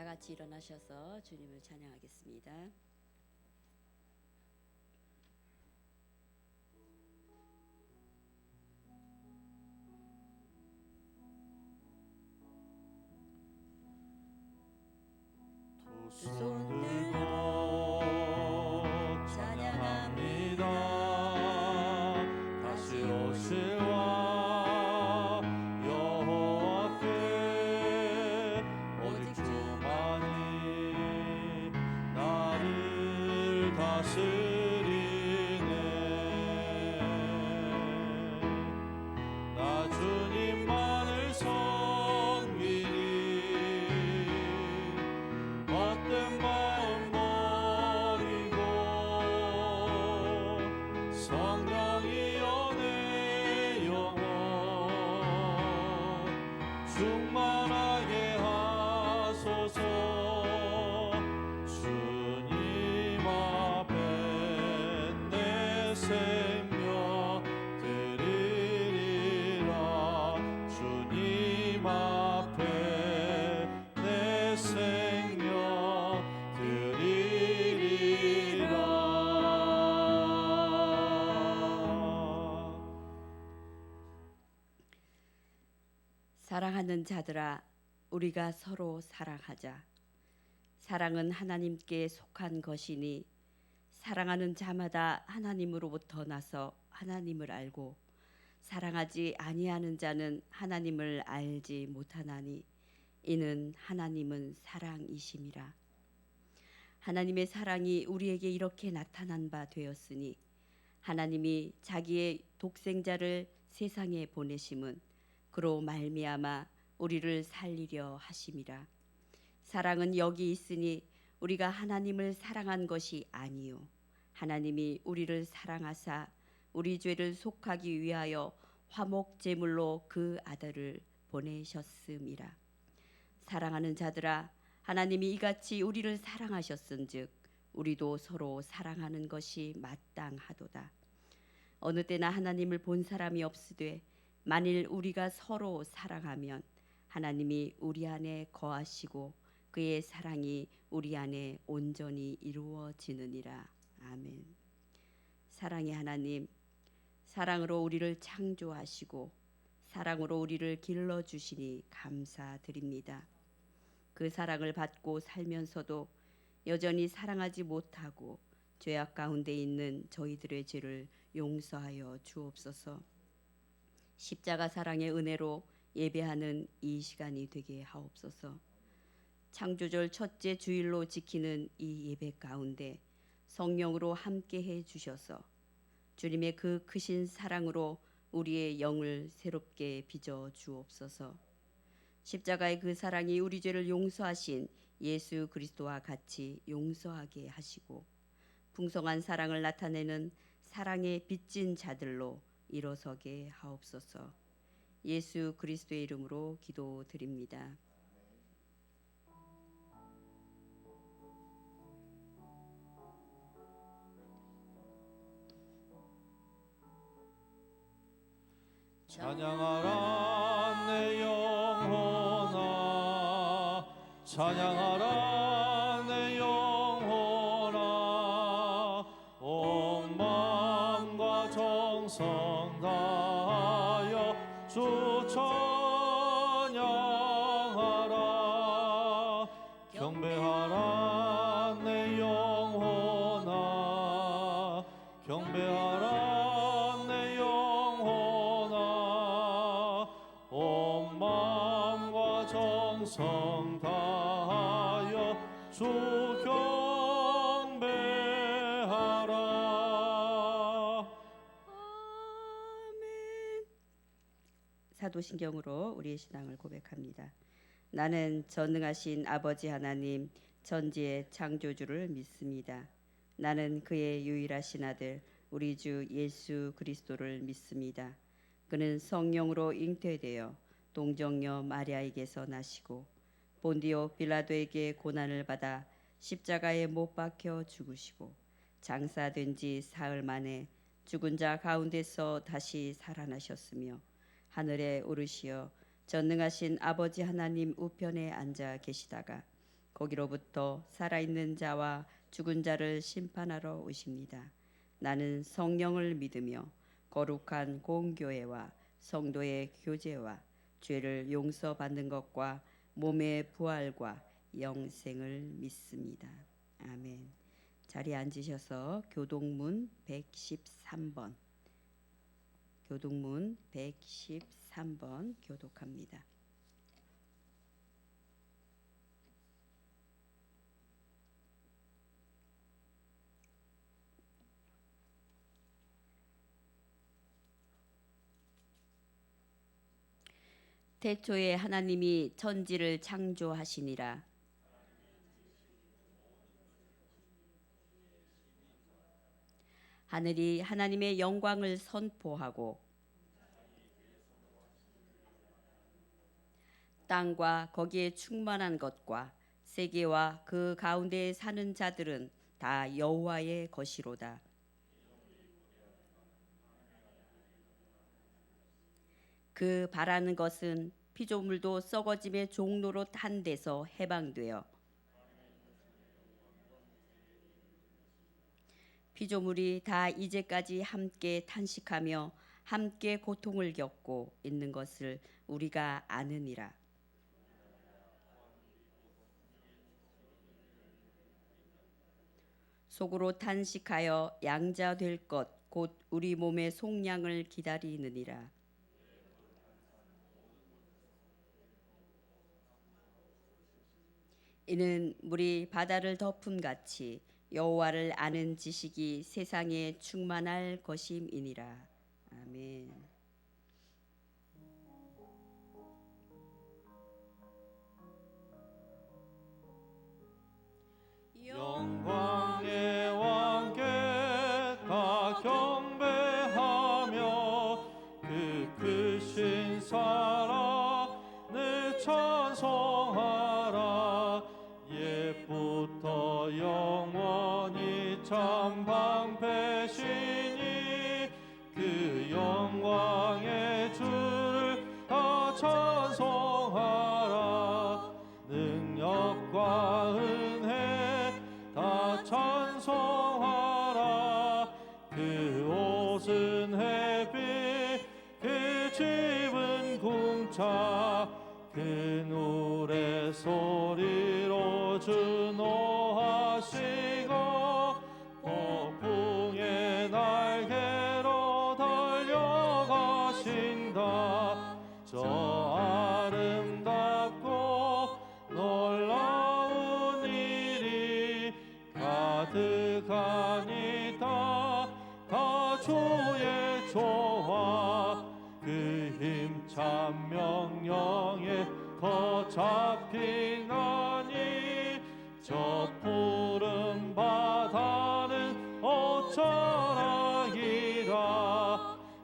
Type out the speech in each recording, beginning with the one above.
다 같이 일어나셔서 주님을 찬양하겠습니다. 두 손 들고 찬양합니다. 다시 오실와 여호와께 오직 주만이 나를 다스리네. 나 주님만을 섬기니 헛된 마음 버리고 성령이여 내 영혼 충만하게 하소서. 주님 앞에 내 생명 드리리라. 주님 앞에 내 생명 드리리라. 사랑하는 자들아, 우리가 서로 사랑하자. 사랑은 하나님께 속한 것이니 사랑하는 자마다 하나님으로부터 나서 하나님을 알고 사랑하지 아니하는 자는 하나님을 알지 못하나니 이는 하나님은 사랑이심이라. 하나님의 사랑이 우리에게 이렇게 나타난 바 되었으니 하나님이 자기의 독생자를 세상에 보내심은 그로 말미암아 우리를 살리려 하심이라. 사랑은 여기 있으니 우리가 하나님을 사랑한 것이 아니요 하나님이 우리를 사랑하사 우리 죄를 속하기 위하여 화목 제물로 그 아들을 보내셨음이라. 사랑하는 자들아, 하나님이 이같이 우리를 사랑하셨은즉 우리도 서로 사랑하는 것이 마땅하도다. 어느 때나 하나님을 본 사람이 없으되 만일 우리가 서로 사랑하면 하나님이 우리 안에 거하시고 그의 사랑이 우리 안에 온전히 이루어지느니라. 아멘. 사랑의 하나님, 사랑으로 우리를 창조하시고 사랑으로 우리를 길러주시니 감사드립니다. 그 사랑을 받고 살면서도 여전히 사랑하지 못하고 죄악 가운데 있는 저희들의 죄를 용서하여 주옵소서. 십자가 사랑의 은혜로 예배하는 이 시간이 되게 하옵소서. 창조절 첫째 주일로 지키는 이 예배 가운데 성령으로 함께해 주셔서 주님의 그 크신 사랑으로 우리의 영을 새롭게 빚어 주옵소서. 십자가의 그 사랑이 우리 죄를 용서하신 예수 그리스도와 같이 용서하게 하시고 풍성한 사랑을 나타내는 사랑의 빚진 자들로 일어서게 하옵소서. 예수 그리스도의 이름으로 기도드립니다. 찬양하라 내 영혼아, 찬양하라 내 영혼아. 온 마음과 정성 다하여 주 찬양하라. 경배하라 내 영혼아, 경배하라 내 영혼아. 온 마음과 정성 다하여 주 경배하라. 아멘. 사도신경으로 우리의 신앙을 고백합니다. 나는 전능하신 아버지 하나님 전지의 창조주를 믿습니다. 나는 그의 유일하신 아들 우리 주 예수 그리스도를 믿습니다. 그는 성령으로 잉태되어 동정녀 마리아에게서 나시고 본디오 빌라도에게 고난을 받아 십자가에 못 박혀 죽으시고 장사된 지 사흘 만에 죽은 자 가운데서 다시 살아나셨으며 하늘에 오르시어 전능하신 아버지 하나님 우편에 앉아 계시다가 거기로부터 살아있는 자와 죽은 자를 심판하러 오십니다. 나는 성령을 믿으며 거룩한 공교회와 성도의 교제와 죄를 용서받는 것과 몸의 부활과 영생을 믿습니다. 아멘. 자리에 앉으셔서 교동문 113번 교동문 113번 교독합니다. 태초에 하나님이 천지를 창조하시니라. 하늘이 하나님의 영광을 선포하고 땅과 거기에 충만한 것과 세계와 그 가운데에 사는 자들은 다 여호와의 것이로다. 그 바라는 것은 피조물도 썩어짐의 종로로 탄 데서 해방되어 피조물이 다 이제까지 함께 탄식하며 함께 고통을 겪고 있는 것을 우리가 아느니라. 속으로 탄식하여 양자 될 것 곧 우리 몸의 속량을 기다리느니라. 이는 물이 바다를 덮음 같이 여호와를 아는 지식이 세상에 충만할 것임이니라. 아멘. 영광의 왕께 다 경배하며 그 크신 사랑을 찬송하라. 옛부터 영원히 참 방패시니 그 영광의 주를 다 찬송하라. 능력과 은혜 다 찬송하라. 그 옷은 햇빛 그 집은 궁창 그 노래 소리로 준호하시고 폭풍의 날개로 달려가신다. 저 아름답고 놀라운 일이 가득하니다. 다 주의 조화 그 힘찬 명령에 거잡히나니 저 푸른 바다는 어쩌라기라.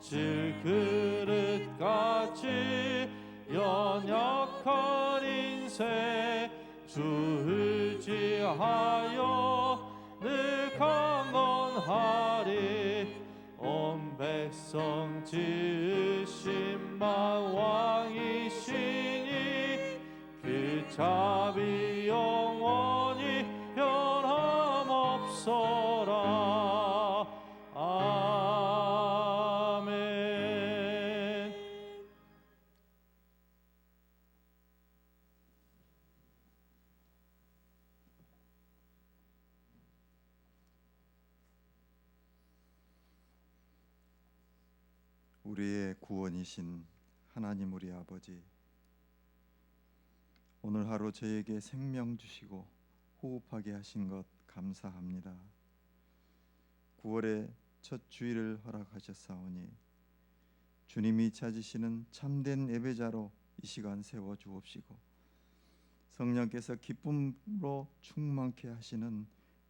질그릇같이 연약한 인생 주 의지하여 늘 강건하리. 온 백성 지으신 왕이시니 그 자비 영원히 변함없어라. 아멘. 우리의 구원이신 하나님 우리 아버지, 오늘 하루 저에게 생명 주시고 호흡하게 하신 것 감사합니다. 9월의 첫 주일을 허락하셨사오니 주님이 찾으시는 참된 예배자로 이 시간 세워 주옵시고 성령께서 기쁨으로 충만케 하시는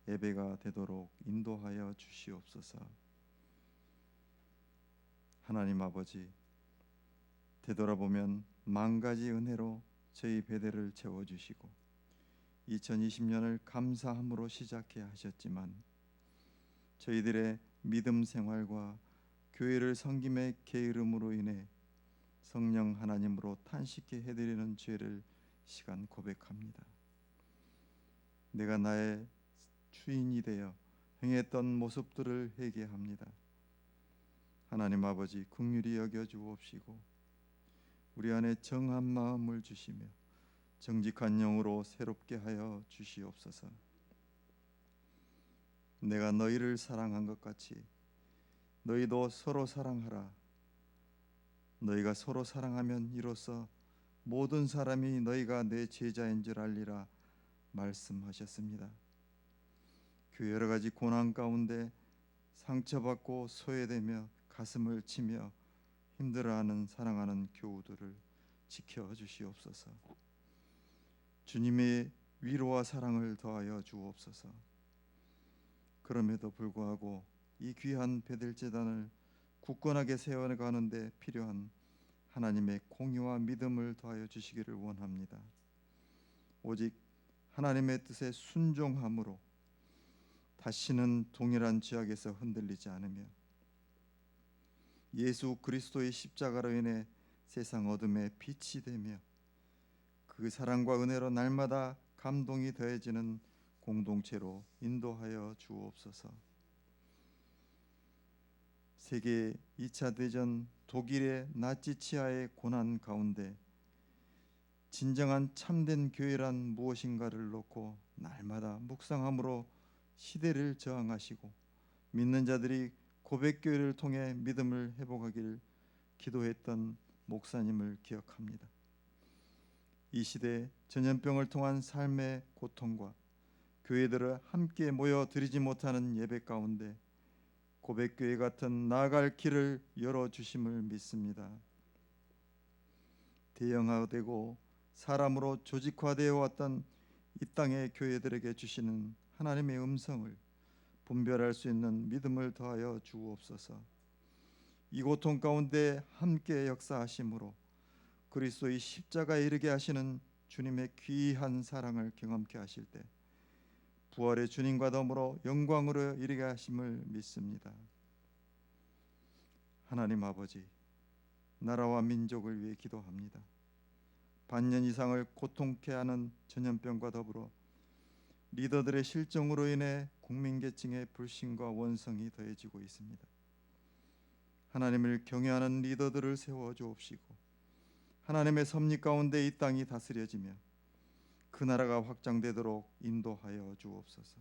예배가 되도록 인도하여 주시옵소서. 하나님 아버지, 되돌아보면 만 가지 은혜로 저희 배대를 채워주시고 2020년을 감사함으로 시작해 하셨지만 저희들의 믿음 생활과 교회를 섬김의 게으름으로 인해 성령 하나님으로 탄식케 해드리는 죄를 시간 고백합니다. 내가 나의 주인이 되어 행했던 모습들을 회개합니다. 하나님 아버지, 긍휼히 여겨 주옵시고 우리 안에 정한 마음을 주시며 정직한 영으로 새롭게 하여 주시옵소서. 내가 너희를 사랑한 것 같이 너희도 서로 사랑하라. 너희가 서로 사랑하면 이로써 모든 사람이 너희가 내 제자인 줄 알리라 말씀하셨습니다. 그 여러 가지 고난 가운데 상처받고 소외되며 가슴을 치며 힘들어하는 사랑하는 교우들을 지켜주시옵소서. 주님의 위로와 사랑을 더하여 주옵소서. 그럼에도 불구하고 이 귀한 베델제단을 굳건하게 세워가는데 필요한 하나님의 공의와 믿음을 더하여 주시기를 원합니다. 오직 하나님의 뜻에 순종함으로 다시는 동일한 죄악에서 흔들리지 않으며 예수 그리스도의 십자가로 인해 세상 어둠에 빛이 되며 그 사랑과 은혜로 날마다 감동이 더해지는 공동체로 인도하여 주옵소서. 세계 2차 대전 독일의 나치 치하의 고난 가운데 진정한 참된 교회란 무엇인가를 놓고 날마다 묵상함으로 시대를 저항하시고 믿는 자들이 고백교회를 통해 믿음을 회복하기를 기도했던 목사님을 기억합니다. 이 시대 전염병을 통한 삶의 고통과 교회들을 함께 모여 드리지 못하는 예배 가운데 고백교회 같은 나아갈 길을 열어주심을 믿습니다. 대형화되고 사람으로 조직화되어 왔던 이 땅의 교회들에게 주시는 하나님의 음성을 분별할 수 있는 믿음을 더하여 주옵소서. 이 고통 가운데 함께 역사하심으로 그리스도의 십자가에 이르게 하시는 주님의 귀한 사랑을 경험케 하실 때 부활의 주님과 더불어 영광으로 이르게 하심을 믿습니다. 하나님 아버지, 나라와 민족을 위해 기도합니다. 반년 이상을 고통케 하는 전염병과 더불어 리더들의 실정으로 인해 국민계층의 불신과 원성이 더해지고 있습니다. 하나님을 경외하는 리더들을 세워 주옵시고 하나님의 섭리 가운데 이 땅이 다스려지며 그 나라가 확장되도록 인도하여 주옵소서.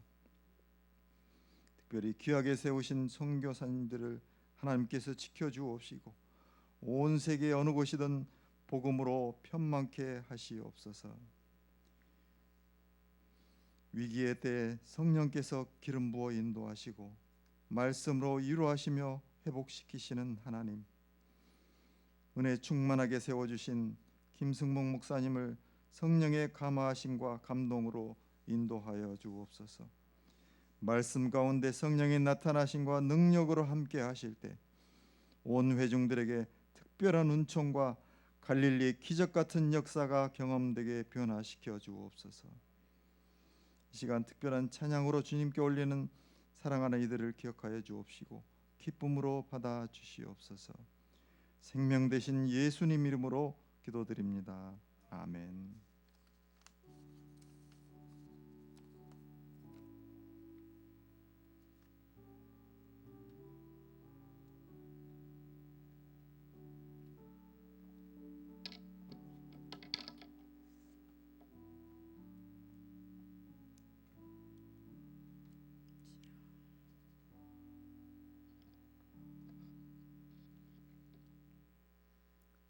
특별히 귀하게 세우신 선교사님들을 하나님께서 지켜주옵시고 온 세계 어느 곳이든 복음으로 편만케 하시옵소서. 위기의 때 성령께서 기름 부어 인도하시고 말씀으로 위로하시며 회복시키시는 하나님, 은혜 충만하게 세워주신 김승목 목사님을 성령의 감화하심과 감동으로 인도하여 주옵소서. 말씀 가운데 성령의 나타나심과 능력으로 함께 하실 때 온 회중들에게 특별한 은총과 갈릴리의 기적 같은 역사가 경험되게 변화시켜 주옵소서. 이 시간 특별한 찬양으로 주님께 올리는 사랑하는 이들을 기억하여 주옵시고 기쁨으로 받아 주시옵소서. 생명 되신 예수님 이름으로 기도드립니다. 아멘.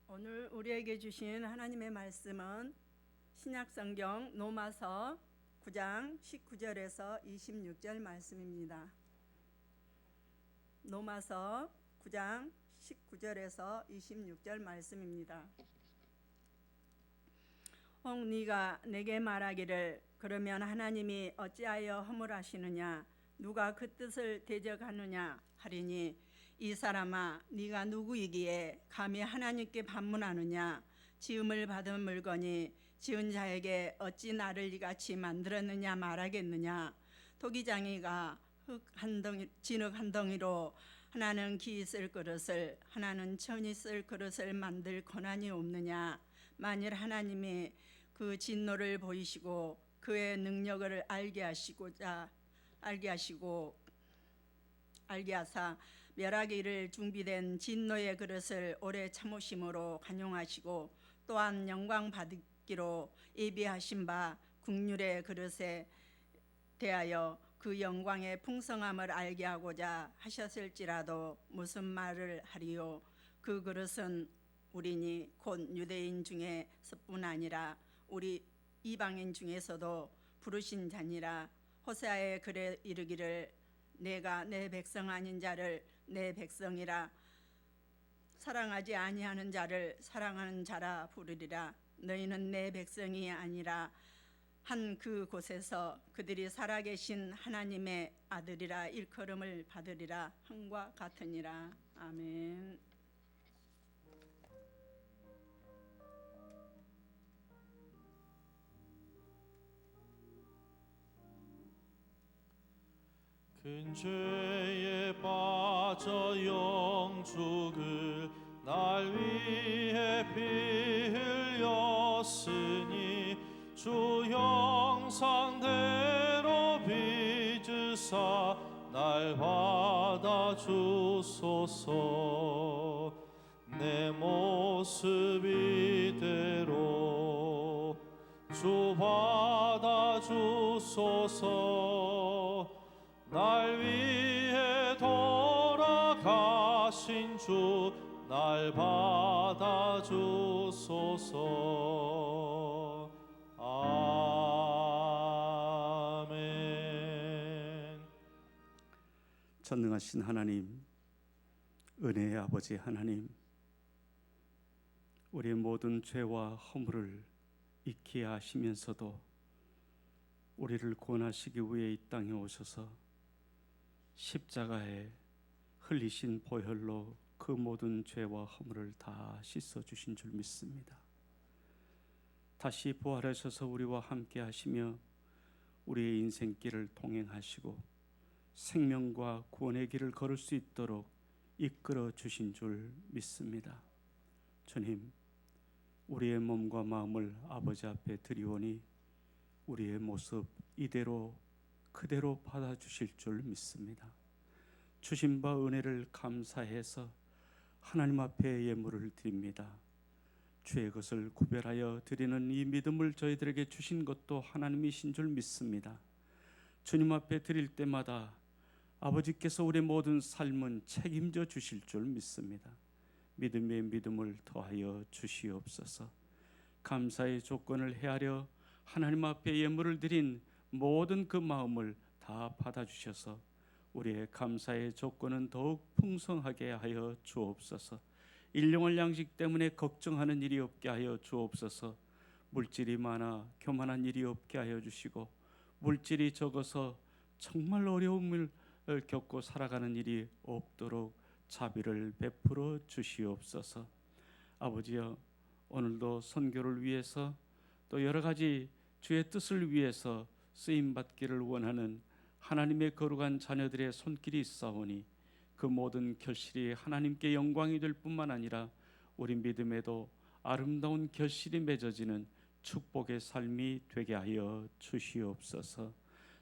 오늘 우리에게 주신 하나님의 말씀은 신약성경 로마서 9장 19절에서 26절 말씀입니다. 로마서 9장 19절에서 26절 말씀입니다. 혹 네가 내게 말하기를 그러면 하나님이 어찌하여 허물하시느냐 누가 그 뜻을 대적하느냐 하리니 이 사람아 네가 누구이기에 감히 하나님께 반문하느냐 지음을 받은 물건이 지은 자에게 어찌 나를 이같이 만들었느냐 말하겠느냐 토기장이가 진흙 한 덩이로 하나는 기 있을 그릇을 하나는 천 있을 그릇을 만들 권한이 없느냐 만일 하나님이 그 진노를 보이시고 그의 능력을 알게 하사 멸하기를 준비된 진노의 그릇을 오래 참으심으로 간용하시고 또한 영광 받기로 예비하신 바 국률의 그릇에 대하여 그 영광의 풍성함을 알게 하고자 하셨을지라도 무슨 말을 하리요. 그 그릇은 우리니 곧 유대인 중에서뿐 아니라 우리 이방인 중에서도 부르신 자니라. 호세아의 글에 이르기를 내가 내 백성 아닌 자를 내 백성이라 사랑하지 아니하는 자를 사랑하는 자라 부르리라. 너희는 내 백성이 아니라 한 그 곳에서 그들이 살아계신 하나님의 아들이라 일컬음을 받으리라 함과 같으니라. 아멘. 큰 죄에 빠져 영죽을 날 위해 피 흘렸으니 주 형상대로 빚으사 날 받아주소서. 내 모습 이대로 주 받아주소서. 날 위해 돌아가신 주 날 받아주소서. 아멘. 전능하신 하나님, 은혜의 아버지 하나님, 우리의 모든 죄와 허물을 잊게 하시면서도 우리를 구원하시기 위해 이 땅에 오셔서 십자가에 흘리신 보혈로 그 모든 죄와 허물을 다 씻어주신 줄 믿습니다. 다시 부활하셔서 우리와 함께 하시며 우리의 인생길을 동행하시고 생명과 구원의 길을 걸을 수 있도록 이끌어 주신 줄 믿습니다. 주님, 우리의 몸과 마음을 아버지 앞에 드리오니 우리의 모습 이대로 그대로 받아주실 줄 믿습니다. 주신 바 은혜를 감사해서 하나님 앞에 예물을 드립니다. 주의 것을 구별하여 드리는 이 믿음을 저희들에게 주신 것도 하나님이신 줄 믿습니다. 주님 앞에 드릴 때마다 아버지께서 우리의 모든 삶은 책임져 주실 줄 믿습니다. 믿음의 믿음을 더하여 주시옵소서. 감사의 조건을 헤아려 하나님 앞에 예물을 드린 모든 그 마음을 다 받아주셔서 우리의 감사의 조건은 더욱 풍성하게 하여 주옵소서. 일용할 양식 때문에 걱정하는 일이 없게 하여 주옵소서. 물질이 많아 교만한 일이 없게 하여 주시고 물질이 적어서 정말 어려움을 겪고 살아가는 일이 없도록 자비를 베풀어 주시옵소서. 아버지여, 오늘도 선교를 위해서 또 여러 가지 주의 뜻을 위해서 쓰임 받기를 원하는 하나님의 거룩한 자녀들의 손길이 있사오니 그 모든 결실이 하나님께 영광이 될 뿐만 아니라 우리 믿음에도 아름다운 결실이 맺어지는 축복의 삶이 되게 하여 주시옵소서.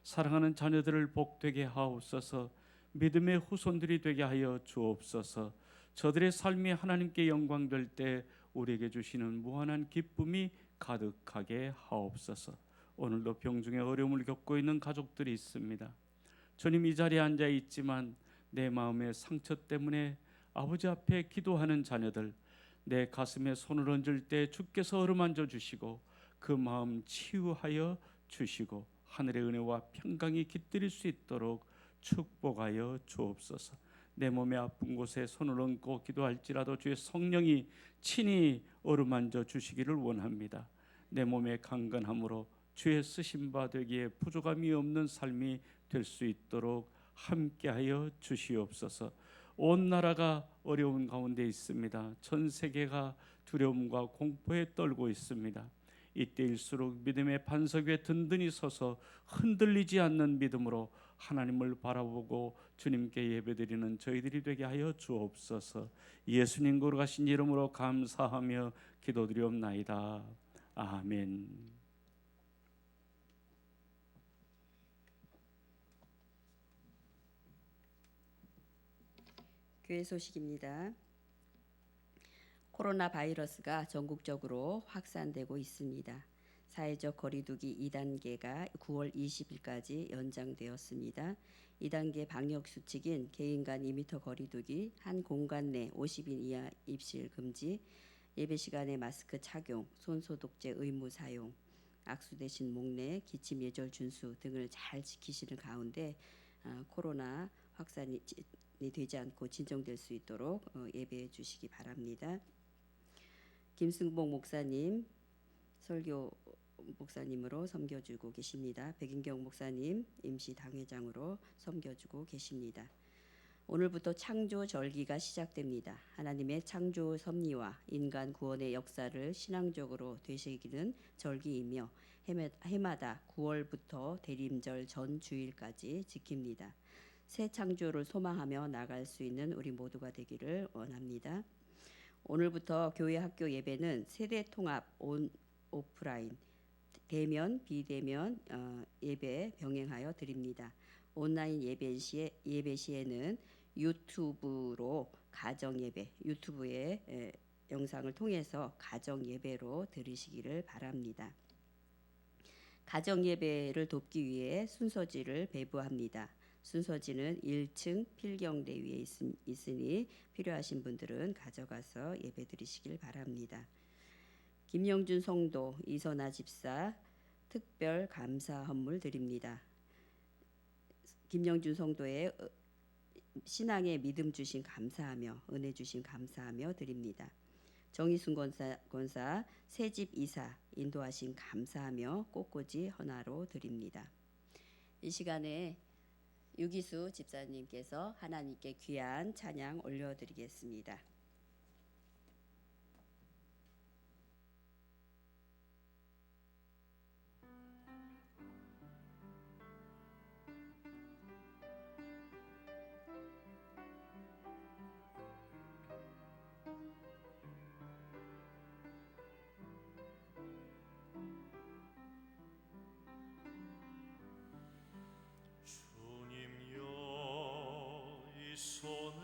사랑하는 자녀들을 복되게 하옵소서. 믿음의 후손들이 되게 하여 주옵소서. 저들의 삶이 하나님께 영광될 때 우리에게 주시는 무한한 기쁨이 가득하게 하옵소서. 오늘도 병중에 어려움을 겪고 있는 가족들이 있습니다. 주님, 이 자리에 앉아 있지만 내 마음의 상처 때문에 아버지 앞에 기도하는 자녀들, 내 가슴에 손을 얹을 때 주께서 어루만져 주시고 그 마음 치유하여 주시고 하늘의 은혜와 평강이 깃들일 수 있도록 축복하여 주옵소서. 내 몸의 아픈 곳에 손을 얹고 기도할지라도 주의 성령이 친히 어루만져 주시기를 원합니다. 내 몸의 강건함으로 주의 쓰신 바 되기에 부족함이 없는 삶이 될 수 있도록 함께하여 주시옵소서. 온 나라가 어려운 가운데 있습니다. 전 세계가 두려움과 공포에 떨고 있습니다. 이때일수록 믿음의 반석 위에 든든히 서서 흔들리지 않는 믿음으로 하나님을 바라보고 주님께 예배드리는 저희들이 되게 하여 주옵소서. 예수님 거룩하신 이름으로 감사하며 기도드리옵나이다. 아멘. 교회 소식입니다. 코로나 바이러스가 전국적으로 확산되고 있습니다. 사회적 거리두기 2단계가 9월 20일까지 연장되었습니다. 2단계 방역 수칙인 개인 간 2m 거리두기, 한 공간 내 50인 이하 입실 금지, 예배 시간에 마스크 착용, 손 소독제 의무 사용, 악수 대신 목례, 기침 예절 준수 등을 잘 지키시는 가운데 코로나 확산이 되지 않고 진정될 수 있도록 예배해 주시기 바랍니다. 김승복 목사님 설교 목사님으로 섬겨주고 계십니다. 백인경 목사님 임시 당회장으로 섬겨주고 계십니다. 오늘부터 창조 절기가 시작됩니다. 하나님의 창조 섭리와 인간 구원의 역사를 신앙적으로 되새기는 절기이며 해마다 9월부터 대림절 전 주일까지 지킵니다. 새 창조를 소망하며 나갈 수 있는 우리 모두가 되기를 원합니다. 오늘부터 교회 학교 예배는 세대 통합 오프라인, 대면, 비대면 예배 병행하여 드립니다. 온라인 예배 시에는 유튜브로 가정 예배, 유튜브의 영상을 통해서 가정 예배로 드리시기를 바랍니다. 가정 예배를 돕기 위해 순서지를 배부합니다. 순서지는 1층 필경대 위에 있으니 필요하신 분들은 가져가서 예배 드리시길 바랍니다. 김영준 성도, 이선아 집사 특별 감사 헌물 드립니다. 김영준 성도의 신앙의 믿음 주신 감사하며 은혜 주신 감사하며 드립니다. 정희순 권사 새집 이사 인도하신 감사하며 꽃꽂이 헌화로 드립니다. 이 시간에 유기수 집사님께서 하나님께 귀한 찬양 올려드리겠습니다. 손을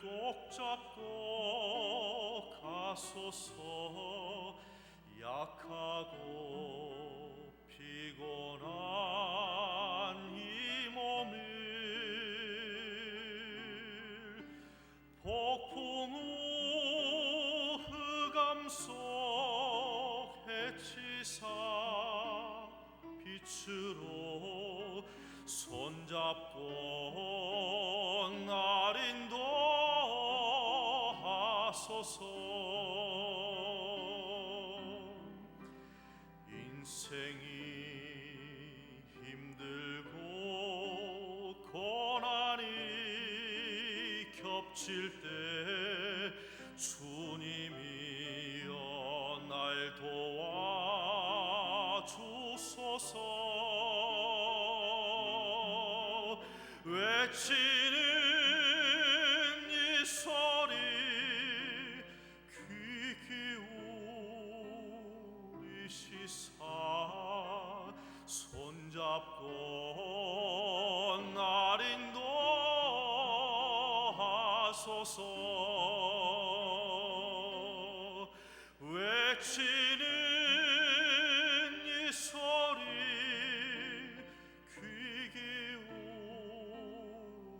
꼭 잡고 가소서. 약하고 피곤한 이 몸을 폭풍 후 흑암 속 해치사 빛으로 손잡고 날 인도하소서. 인생이 힘들고 고난이 겹칠 때 주님이여 날 도와주소서. 외치는 이 소리 귀 기울이시사 손잡고 날 인도하소서. 외치는 이 소리 귀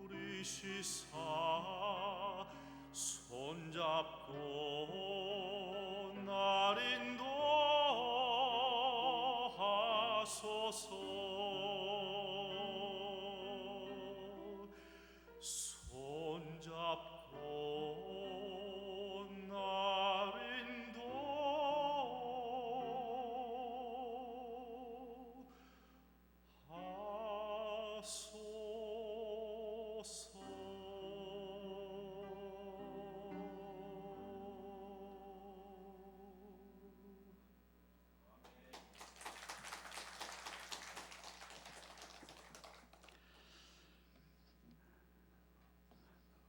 기울이시사 손잡고 날 인도하소서. 손잡고 날 인도하소서.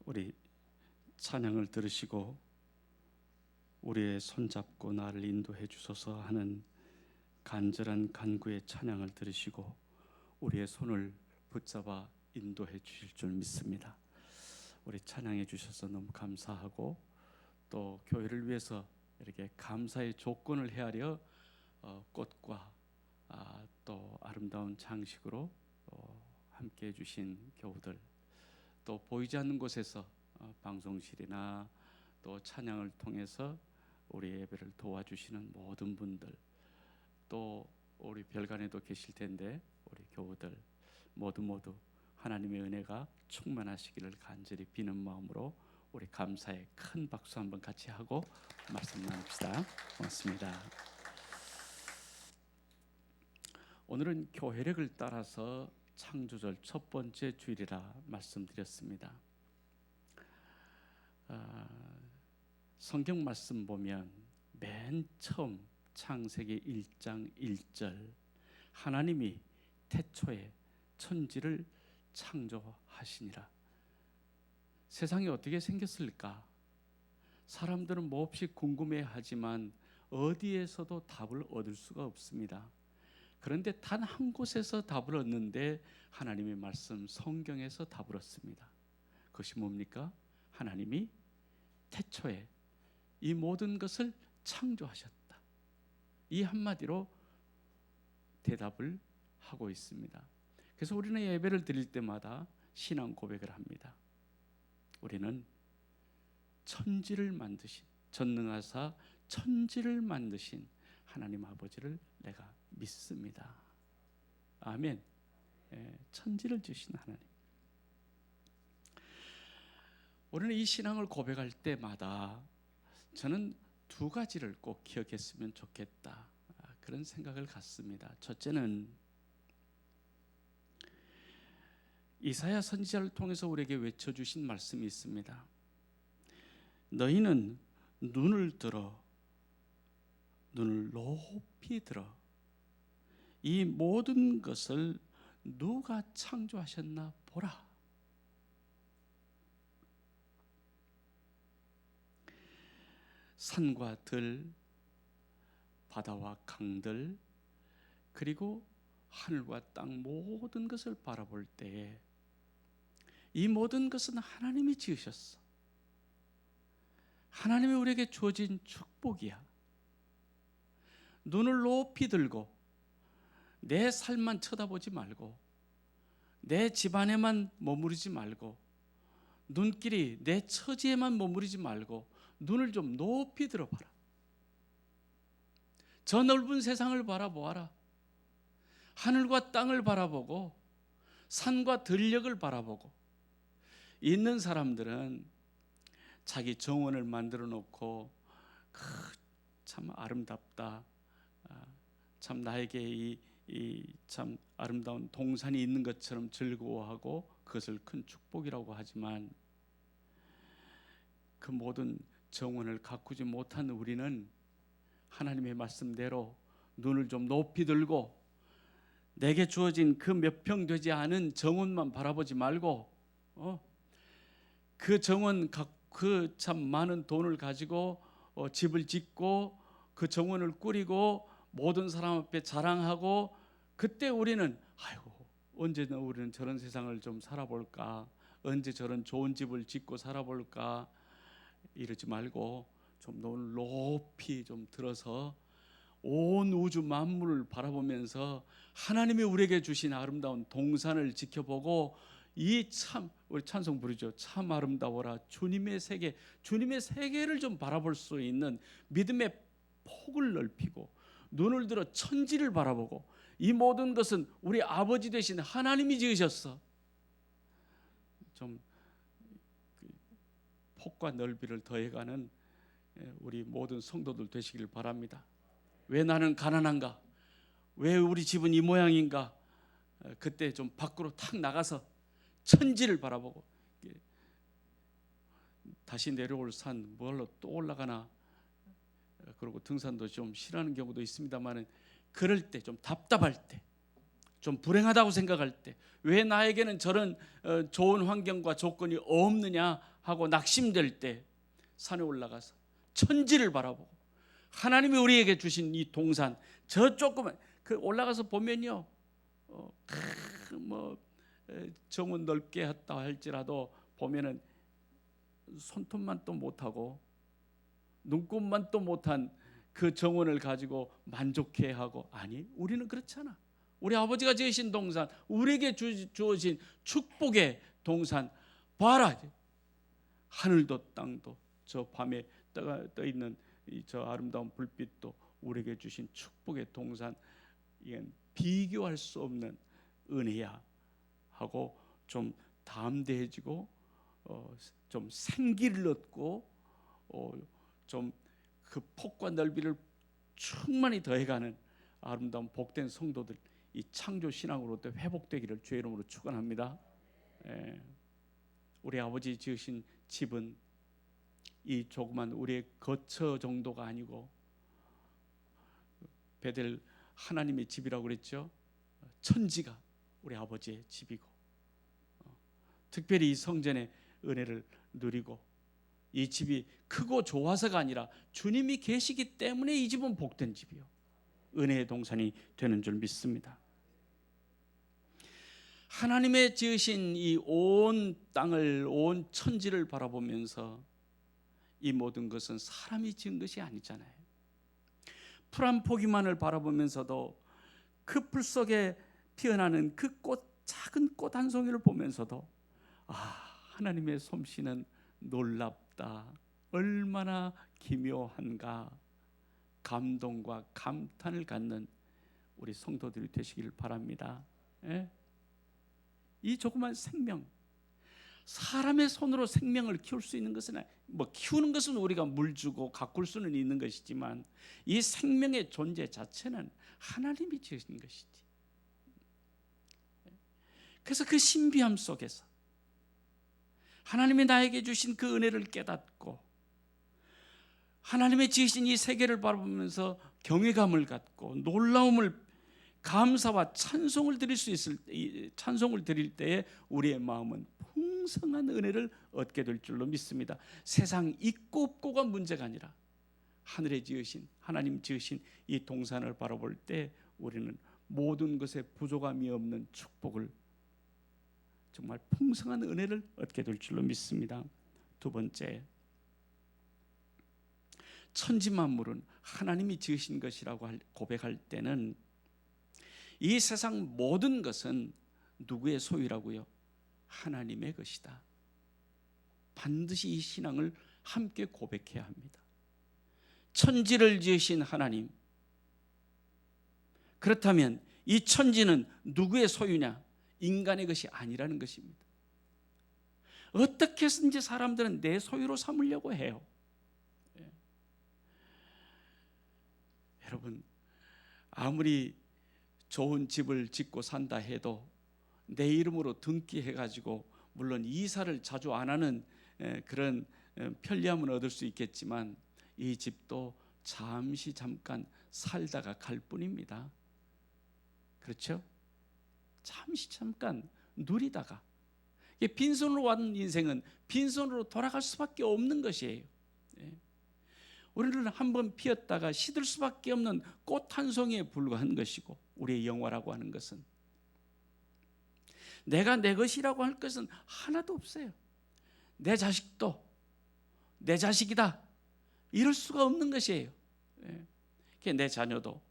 우리 찬양을 들으시고 우리의 손잡고 나를 인도해 주소서 하는 간절한 간구의 찬양을 들으시고 우리의 손을 붙잡아 인도해 주실 줄 믿습니다. 우리 찬양해 주셔서 너무 감사하고, 또 교회를 위해서 이렇게 감사의 조건을 헤아려 꽃과 또 아름다운 장식으로 함께 해주신 교우들, 또 보이지 않는 곳에서 방송실이나 또 찬양을 통해서 우리 예배를 도와주시는 모든 분들, 또 우리 별관에도 계실 텐데 우리 교우들 모두 하나님의 은혜가 충만하시기를 간절히 비는 마음으로 우리 감사의 큰 박수 한번 같이 하고 말씀 나눕시다. 고맙습니다. 오늘은 교회력을 따라서 창조절 첫 번째 주일이라 말씀드렸습니다. 성경 말씀 보면 맨 처음 창세기 1장 1절 하나님이 태초에 천지를 창조하시니라. 세상이 어떻게 생겼을까? 사람들은 몹시 궁금해하지만 어디에서도 답을 얻을 수가 없습니다. 그런데 단 한 곳에서 답을 얻는데 하나님의 말씀 성경에서 답을 얻습니다. 그것이 뭡니까? 하나님이 태초에 이 모든 것을 창조하셨다. 이 한마디로 대답을 하고 있습니다. 그래서 우리는 예배를 드릴 때마다 신앙 고백을 합니다. 우리는 천지를 만드신, 전능하사 천지를 만드신 하나님 아버지를 내가 믿습니다. 아멘. 천지를 주신 하나님. 우리는 이 신앙을 고백할 때마다 저는 두 가지를 꼭 기억했으면 좋겠다, 그런 생각을 갖습니다. 첫째는 이사야 선지자를 통해서 우리에게 외쳐주신 말씀이 있습니다. 너희는 눈을 높이 들어 이 모든 것을 누가 창조하셨나 보라. 산과 들, 바다와 강들, 그리고 하늘과 땅 모든 것을 바라볼 때에 이 모든 것은 하나님이 지으셨어. 하나님이 우리에게 주어진 축복이야. 눈을 높이 들고 내 삶만 쳐다보지 말고, 내 집안에만 머무르지 말고, 눈길이 내 처지에만 머무르지 말고 눈을 좀 높이 들어봐라. 저 넓은 세상을 바라보아라. 하늘과 땅을 바라보고 산과 들녘을 바라보고. 있는 사람들은 자기 정원을 만들어 놓고 참 아름답다, 참 나에게 이 참 아름다운 동산이 있는 것처럼 즐거워하고 그것을 큰 축복이라고 하지만, 그 모든 정원을 가꾸지 못한 우리는 하나님의 말씀대로 눈을 좀 높이 들고 내게 주어진 그 몇 평 되지 않은 정원만 바라보지 말고 그 정원, 그 참 많은 돈을 가지고 집을 짓고 그 정원을 꾸리고 모든 사람 앞에 자랑하고, 그때 우리는 아이고 언제 우리는 저런 세상을 좀 살아볼까, 언제 저런 좋은 집을 짓고 살아볼까, 이러지 말고 좀 눈을 높이 좀 들어서 온 우주 만물을 바라보면서 하나님이 우리에게 주신 아름다운 동산을 지켜보고, 이 참 우리 찬송 부르죠. 참 아름다워라 주님의 세계, 주님의 세계를 좀 바라볼 수 있는 믿음의 폭을 넓히고 눈을 들어 천지를 바라보고, 이 모든 것은 우리 아버지 되신 하나님이 지으셨어. 좀 폭과 넓이를 더해가는 우리 모든 성도들 되시길 바랍니다. 왜 나는 가난한가? 왜 우리 집은 이 모양인가? 그때 좀 밖으로 탁 나가서 천지를 바라보고, 다시 내려올 산 뭘로 또 올라가나, 그리고 등산도 좀 싫어하는 경우도 있습니다만, 그럴 때 좀 답답할 때, 좀 불행하다고 생각할 때, 왜 나에게는 저런 좋은 환경과 조건이 없느냐 하고 낙심될 때 산에 올라가서 천지를 바라보고 하나님이 우리에게 주신 이 동산, 저 조그만 그 올라가서 보면요, 뭐 정원 넓게 했다 할지라도 보면은 손톱만 또 못하고 눈곱만 또 못한 그 정원을 가지고 만족해하고, 아니, 우리는 그렇잖아. 우리 아버지가 지으신 동산, 우리에게 주어진 축복의 동산 봐라. 하늘도 땅도 저 밤에 떠 있는 저 아름다운 불빛도 우리에게 주신 축복의 동산, 이건 비교할 수 없는 은혜야 하고 좀 담대해지고 좀 생기를 얻고 좀 그 폭과 넓이를 충만히 더해가는 아름다운 복된 성도들, 이 창조 신앙으로부터 회복되기를 주의 이름으로 축원합니다. 우리 아버지 지으신 집은 이 조그만 우리의 거처 정도가 아니고 베델 하나님의 집이라고 그랬죠. 천지가 우리 아버지의 집이고, 특별히 이 성전의 은혜를 누리고, 이 집이 크고 좋아서가 아니라 주님이 계시기 때문에 이 집은 복된 집이요, 은혜의 동산이 되는 줄 믿습니다. 하나님의 지으신 이 온 땅을, 온 천지를 바라보면서 이 모든 것은 사람이 지은 것이 아니잖아요. 풀 한 포기만을 바라보면서도 그 풀 속에 피어나는 그 작은 꽃 한 송이를 보면서도 하나님의 솜씨는 놀랍다, 얼마나 기묘한가, 감동과 감탄을 갖는 우리 성도들이 되시기를 바랍니다. 이 조그만 생명, 사람의 손으로 생명을 키울 수 있는 것은, 키우는 것은 우리가 물 주고 가꿀 수는 있는 것이지만, 이 생명의 존재 자체는 하나님이 지으신 것이지. 그래서 그 신비함 속에서 하나님이 나에게 주신 그 은혜를 깨닫고, 하나님의 지으신 이 세계를 바라보면서 경외감을 갖고 놀라움을, 감사와 찬송을 드릴 때에 우리의 마음은 풍성한 은혜를 얻게 될 줄로 믿습니다. 세상 있고 없고가 문제가 아니라 하늘에 지으신, 하나님 지으신 이 동산을 바라볼 때 우리는 모든 것에 부족함이 없는 축복을, 정말 풍성한 은혜를 얻게 될 줄로 믿습니다. 두 번째, 천지 만물은 하나님이 지으신 것이라고 고백할 때는 이 세상 모든 것은 누구의 소유라고요? 하나님의 것이다. 반드시 이 신앙을 함께 고백해야 합니다. 천지를 지으신 하나님, 그렇다면 이 천지는 누구의 소유냐? 인간의 것이 아니라는 것입니다. 어떻게 해서든지 사람들은 내 소유로 삼으려고 해요. 여러분, 아무리 좋은 집을 짓고 산다 해도 내 이름으로 등기해가지고, 물론 이사를 자주 안 하는 그런 편리함은 얻을 수 있겠지만, 이 집도 잠깐 살다가 갈 뿐입니다. 그렇죠? 잠깐 누리다가, 빈손으로 왔는 인생은 빈손으로 돌아갈 수밖에 없는 것이에요. 우리는 한번 피었다가 시들 수밖에 없는 꽃 한 송이에 불과한 것이고, 우리의 영화라고 하는 것은, 내가 내 것이라고 할 것은 하나도 없어요. 내 자식도 내 자식이다 이럴 수가 없는 것이에요. 내 자녀도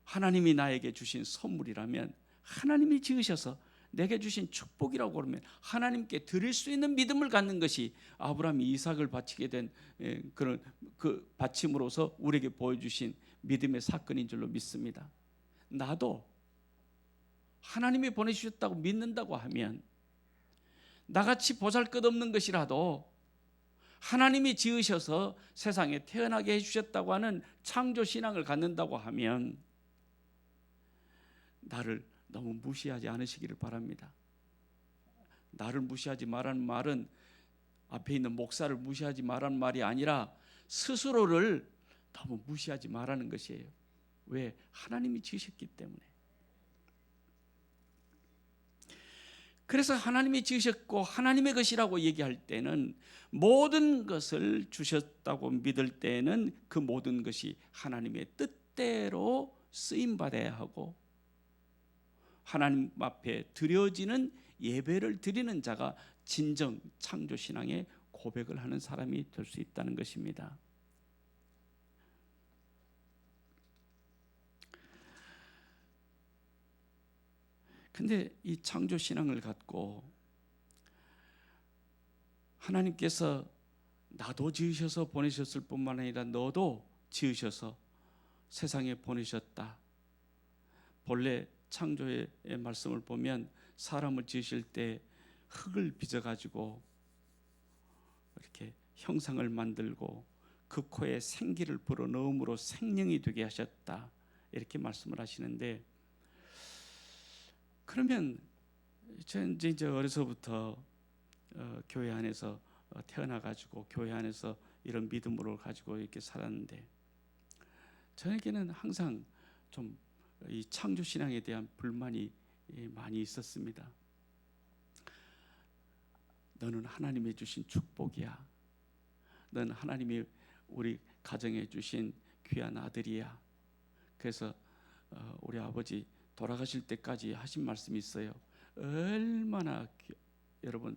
하나님이 나에게 주신 선물이라면, 하나님이 지으셔서 내게 주신 축복이라고 그러면 하나님께 드릴 수 있는 믿음을 갖는 것이 아브라함이 이삭을 바치게 된 그런 그 바침으로서 우리에게 보여주신 믿음의 사건인 줄로 믿습니다. 나도 하나님이 보내주셨다고 믿는다고 하면, 나같이 보잘것없는 것이라도 하나님이 지으셔서 세상에 태어나게 해주셨다고 하는 창조신앙을 갖는다고 하면, 나를 너무 무시하지 않으시기를 바랍니다. 나를 무시하지 말라는 말은 앞에 있는 목사를 무시하지 말라는 말이 아니라 스스로를 너무 무시하지 말라는 것이에요. 왜? 하나님이 지으셨기 때문에. 그래서 하나님이 지으셨고 하나님의 것이라고 얘기할 때는, 모든 것을 주셨다고 믿을 때는 그 모든 것이 하나님의 뜻대로 쓰임받아야 하고, 하나님 앞에 드려지는 예배를 드리는 자가 진정 창조신앙의 고백을 하는 사람이 될 수 있다는 것입니다. 근데 이 창조 신앙을 갖고 하나님께서 나도 지으셔서 보내셨을 뿐만 아니라 너도 지으셔서 세상에 보내셨다. 본래 창조의 말씀을 보면 사람을 지으실 때 흙을 빚어가지고 이렇게 형상을 만들고 그 코에 생기를 불어넣음으로 생명이 되게 하셨다. 이렇게 말씀을 하시는데, 그러면 저는 이제 어려서부터 교회 안에서 태어나가지고 교회 안에서 이런 믿음으로 가지고 이렇게 살았는데, 저에게는 항상 좀 이 창조 신앙에 대한 불만이 많이 있었습니다. 너는 하나님이 주신 축복이야. 너는 하나님이 우리 가정에 주신 귀한 아들이야. 그래서 우리 아버지 돌아가실 때까지 하신 말씀이 있어요. 얼마나 여러분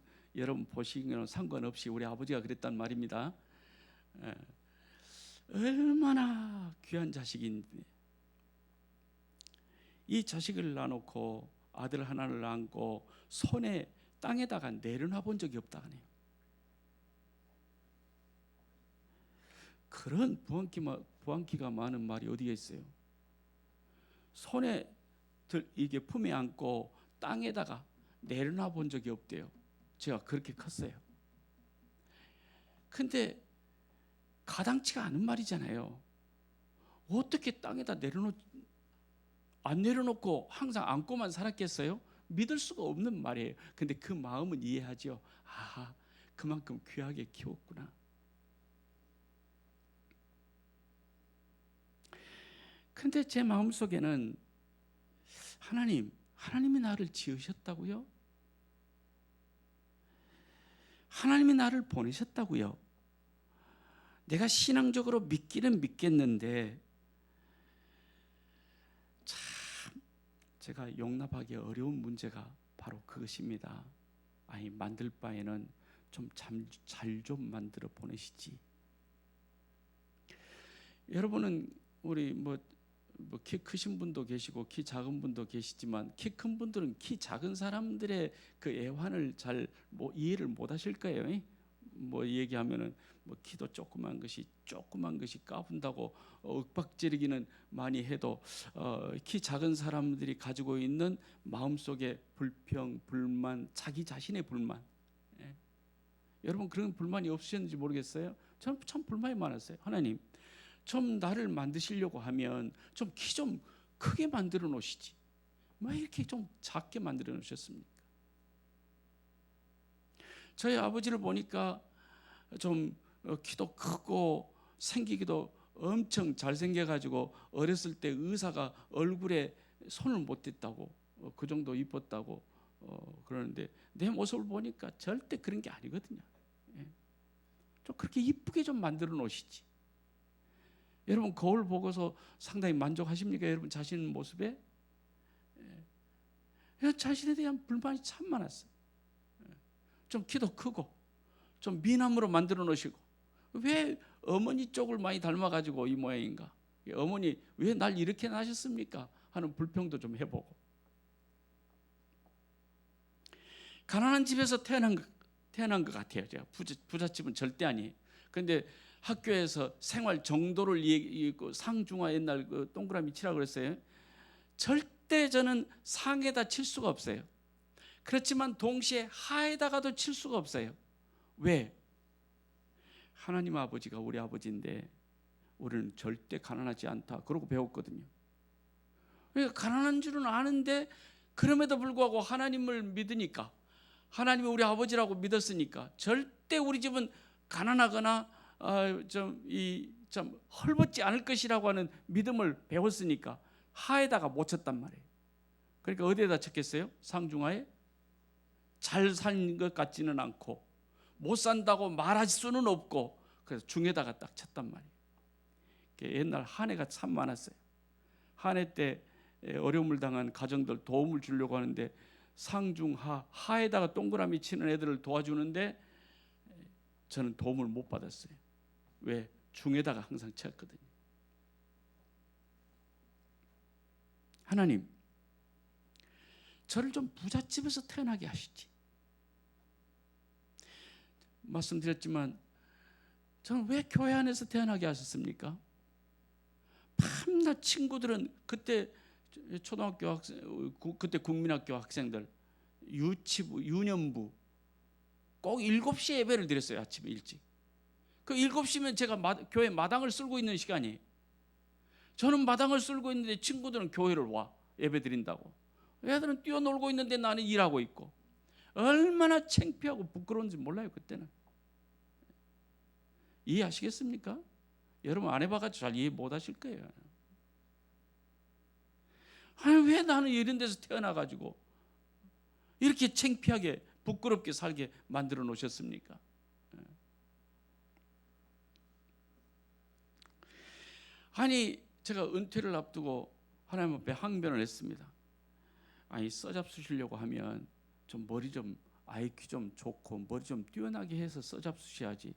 보시기에는 상관없이 우리 아버지가 그랬단 말입니다. 얼마나 귀한 자식인데 이 자식을 낳아놓고 아들 하나를 안고 손에 땅에다가 내려놔 본 적이 없다 하네요. 그런 부안기가 많은 말이 어디에 있어요? 손에 이게 품에 안고 땅에다가 내려놔 본 적이 없대요. 제가 그렇게 컸어요. 근데 가당치가 않은 말이잖아요. 어떻게 땅에다 안 내려놓고 항상 안고만 살았겠어요? 믿을 수가 없는 말이에요. 근데 그 마음은 이해하죠. 아, 그만큼 귀하게 키웠구나. 근데 제 마음속에는 하나님이 나를 지으셨다고요? 하나님이 나를 보내셨다고요? 내가 신앙적으로 믿기는 믿겠는데 참 제가 용납하기 어려운 문제가 바로 그것입니다. 아니, 만들 바에는 좀 잘 좀 만들어 보내시지. 여러분은 우리 키 크신 분도 계시고 키 작은 분도 계시지만 키 큰 분들은 키 작은 사람들의 그 애환을 잘 이해를 못 하실 거예요. 얘기하면은 키도 조그만 것이 까분다고 윽박지르기는 많이 해도 키 작은 사람들이 가지고 있는 마음속의 불평, 불만, 자기 자신의 불만. 여러분 그런 불만이 없으셨는지 모르겠어요. 저는 참 불만이 많았어요. 하나님, 좀 나를 만드시려고 하면 좀 키 좀 크게 만들어 놓으시지. 왜 이렇게 좀 작게 만들어 놓으셨습니까? 저희 아버지를 보니까 좀 키도 크고 생기기도 엄청 잘생겨가지고 어렸을 때 의사가 얼굴에 손을 못 댔다고 그 정도 이뻤다고 그러는데 내 모습을 보니까 절대 그런 게 아니거든요. 좀 그렇게 이쁘게 좀 만들어 놓으시지. 여러분 거울 보고서 상당히 만족하십니까? 여러분 자신 모습에? 자신에 대한 불만이 참 많았어요. 좀 키도 크고 좀 미남으로 만들어 놓으시고, 왜 어머니 쪽을 많이 닮아가지고 이 모양인가? 어머니 왜 날 이렇게 낳으셨습니까? 하는 불평도 좀 해보고. 가난한 집에서 태어난 것 같아요. 제가 부잣집은 절대 아니에요. 그런데 학교에서 생활 정도를 상중하 옛날 그 동그라미 치라고 그랬어요. 절대 저는 상에다 칠 수가 없어요. 그렇지만 동시에 하에다가도 칠 수가 없어요. 왜? 하나님 아버지가 우리 아버지인데 우리는 절대 가난하지 않다. 그러고 배웠거든요. 그러니까 가난한 줄은 아는데 그럼에도 불구하고 하나님을 믿으니까, 하나님이 우리 아버지라고 믿었으니까 절대 우리 집은 가난하거나 좀 헐벗지 않을 것이라고 하는 믿음을 배웠으니까 하에다가 못 쳤단 말이에요. 그러니까 어디에다 쳤겠어요? 상중하에? 잘 산 것 같지는 않고 못 산다고 말할 수는 없고, 그래서 중에다가 딱 쳤단 말이에요. 옛날 한 해가 참 많았어요. 한 해 때 어려움을 당한 가정들 도움을 주려고 하는데 상중하, 하에다가 동그라미 치는 애들을 도와주는데 저는 도움을 못 받았어요. 왜? 중에다가 항상 채웠거든요. 하나님, 저를 좀 부잣집에서 태어나게 하시지. 말씀드렸지만 저는 왜 교회 안에서 태어나게 하셨습니까? 밤낮 친구들은 그때 초등학교 학생, 그때 국민학교 학생들 유치부, 유년부 꼭 7시에 예배를 드렸어요. 아침에 일찍. 그 7시면 제가 교회 마당을 쓸고 있는 시간이에요. 저는 마당을 쓸고 있는데 친구들은 교회를 와 예배 드린다고. 애들은 뛰어놀고 있는데 나는 일하고 있고. 얼마나 창피하고 부끄러운지 몰라요. 그때는. 이해하시겠습니까? 여러분 안 해봐가지고 잘 이해 못하실 거예요. 아니 왜 나는 이런 데서 태어나가지고 이렇게 창피하게 부끄럽게 살게 만들어 놓으셨습니까? 아니 제가 은퇴를 앞두고 하나님 앞에 항변을 했습니다. 아니 써잡수시려고 하면 좀 머리 좀 IQ 좀 좋고 머리 좀 뛰어나게 해서 써잡수셔야지.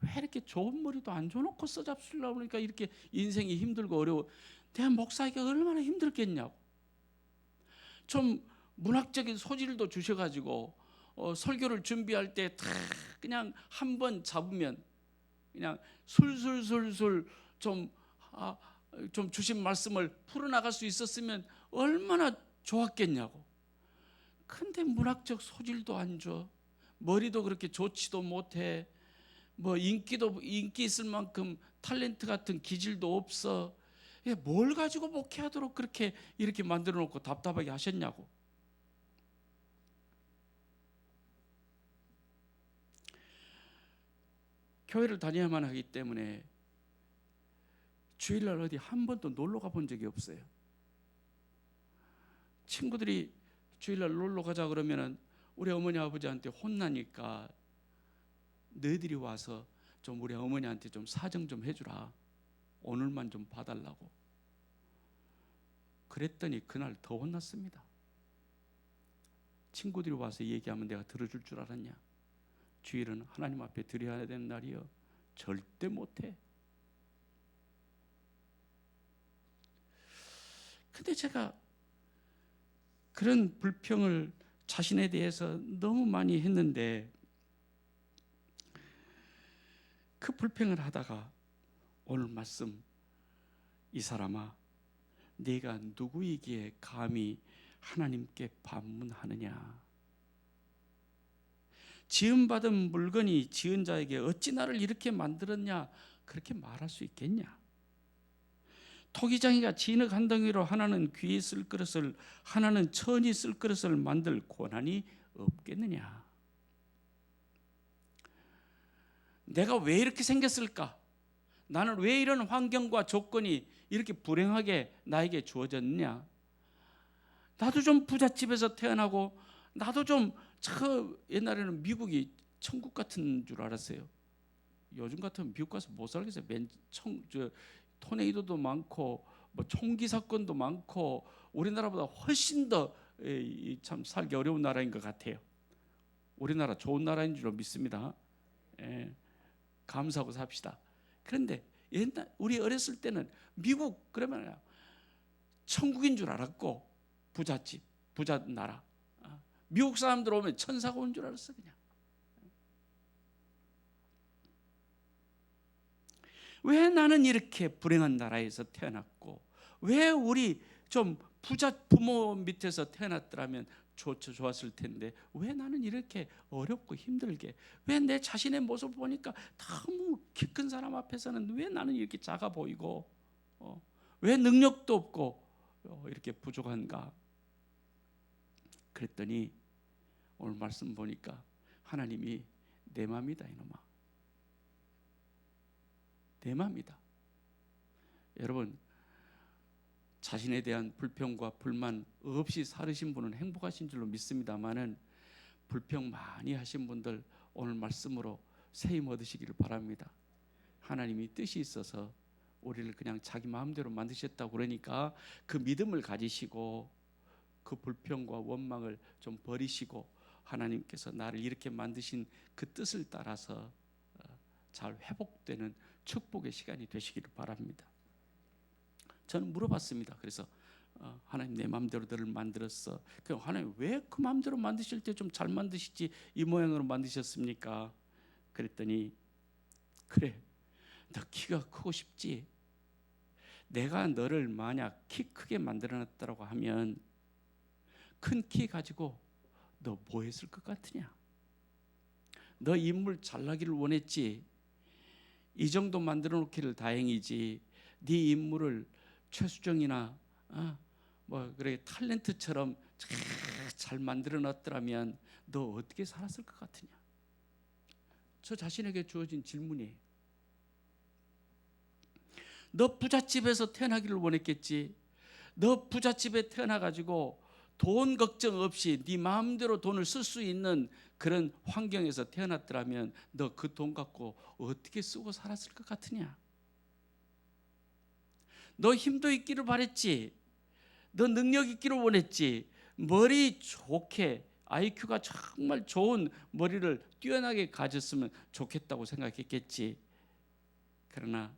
왜 이렇게 좋은 머리도 안 줘놓고 써잡수려고 그러니까 이렇게 인생이 힘들고 어려워. 내가 목사하기가 얼마나 힘들겠냐고. 좀 문학적인 소질도 주셔가지고 설교를 준비할 때 다 그냥 한 번 잡으면 그냥 술술술술 좀 주신 말씀을 풀어나갈 수 있었으면 얼마나 좋았겠냐고. 근데 문학적 소질도 안 줘. 머리도 그렇게 좋지도 못해. 뭐 인기 있을 만큼 탤런트 같은 기질도 없어. 뭘 가지고 목회하도록 그렇게 이렇게 만들어 놓고 답답하게 하셨냐고. 교회를 다녀야만 하기 때문에 주일날 어디 한 번도 놀러 가본 적이 없어요. 친구들이 주일날 놀러 가자 그러면은 우리 어머니 아버지한테 혼나니까 너희들이 와서 좀 우리 어머니한테 좀 사정 좀 해주라. 오늘만 좀 봐달라고. 그랬더니 그날 더 혼났습니다. 친구들이 와서 얘기하면 내가 들어줄 줄 알았냐? 주일은 하나님 앞에 드려야 되는 날이요. 절대 못해. 근데 제가 그런 불평을 자신에 대해서 너무 많이 했는데 그 불평을 하다가 오늘 말씀, 이 사람아 네가 누구이기에 감히 하나님께 반문하느냐. 지음받은 물건이 지은 자에게 어찌 나를 이렇게 만들었냐, 그렇게 말할 수 있겠냐. 토기장이가 진흙 한 덩이로 하나는 귀히 쓸 그릇을 하나는 천이 쓸 그릇을 만들 고난이 없겠느냐. 내가 왜 이렇게 생겼을까? 나는 왜 이런 환경과 조건이 이렇게 불행하게 나에게 주어졌느냐? 나도 좀 부잣집에서 태어나고 나도 좀 옛날에는 미국이 천국 같은 줄 알았어요. 요즘 같으면 미국 가서 못 살겠어요. 토네이도도 많고 뭐 총기 사건도 많고 우리나라보다 훨씬 더 참 살기 어려운 나라인 것 같아요. 우리나라 좋은 나라인 줄 믿습니다. 감사하고 삽시다. 그런데 옛날 우리 어렸을 때는 미국 그러면 천국인 줄 알았고 부잣집, 부자 나라. 미국 사람들 오면 천사가 온 줄 알았어 그냥. 왜 나는 이렇게 불행한 나라에서 태어났고 왜 우리 좀 부자 부모 밑에서 태어났더라면 좋았을 텐데 왜 나는 이렇게 어렵고 힘들게, 왜 내 자신의 모습을 보니까 너무 키 큰 사람 앞에서는 왜 나는 이렇게 작아 보이고 왜 능력도 없고 이렇게 부족한가. 그랬더니 오늘 말씀 보니까 하나님이 내 맘이다 이놈아. 내 맘이다. 여러분 자신에 대한 불평과 불만 없이 살으신 분은 행복하신 줄로 믿습니다만은 불평 많이 하신 분들 오늘 말씀으로 세임 얻으시기를 바랍니다. 하나님이 뜻이 있어서 우리를 그냥 자기 마음대로 만드셨다고 그러니까 그 믿음을 가지시고 그 불평과 원망을 좀 버리시고 하나님께서 나를 이렇게 만드신 그 뜻을 따라서 잘 회복되는 축복의 시간이 되시기를 바랍니다. 저는 물어봤습니다. 그래서 하나님, 내 마음대로 너를 만들었어. 그럼 하나님, 왜 그 마음대로 만드실 때 좀 잘 만드시지 이 모양으로 만드셨습니까? 그랬더니, 그래, 너 키가 크고 싶지? 내가 너를 만약 키 크게 만들어놨다고 하면 큰 키 가지고 너 뭐 했을 것 같으냐? 너 인물 잘나기를 원했지? 이 정도 만들어 놓기를 다행이지, 네 인물을 최수정이나 그래 탤런트처럼 잘 만들어 놨더라면 너 어떻게 살았을 것 같으냐? 저 자신에게 주어진 질문이에요. 너 부잣집에서 태어나기를 원했겠지? 너 부잣집에 태어나가지고 돈 걱정 없이 네 마음대로 돈을 쓸 수 있는 그런 환경에서 태어났더라면 너 그 돈 갖고 어떻게 쓰고 살았을 것 같으냐? 너 힘도 있기를 바랬지? 너 능력 있기를 원했지? 머리 좋게, IQ가 정말 좋은 머리를 뛰어나게 가졌으면 좋겠다고 생각했겠지. 그러나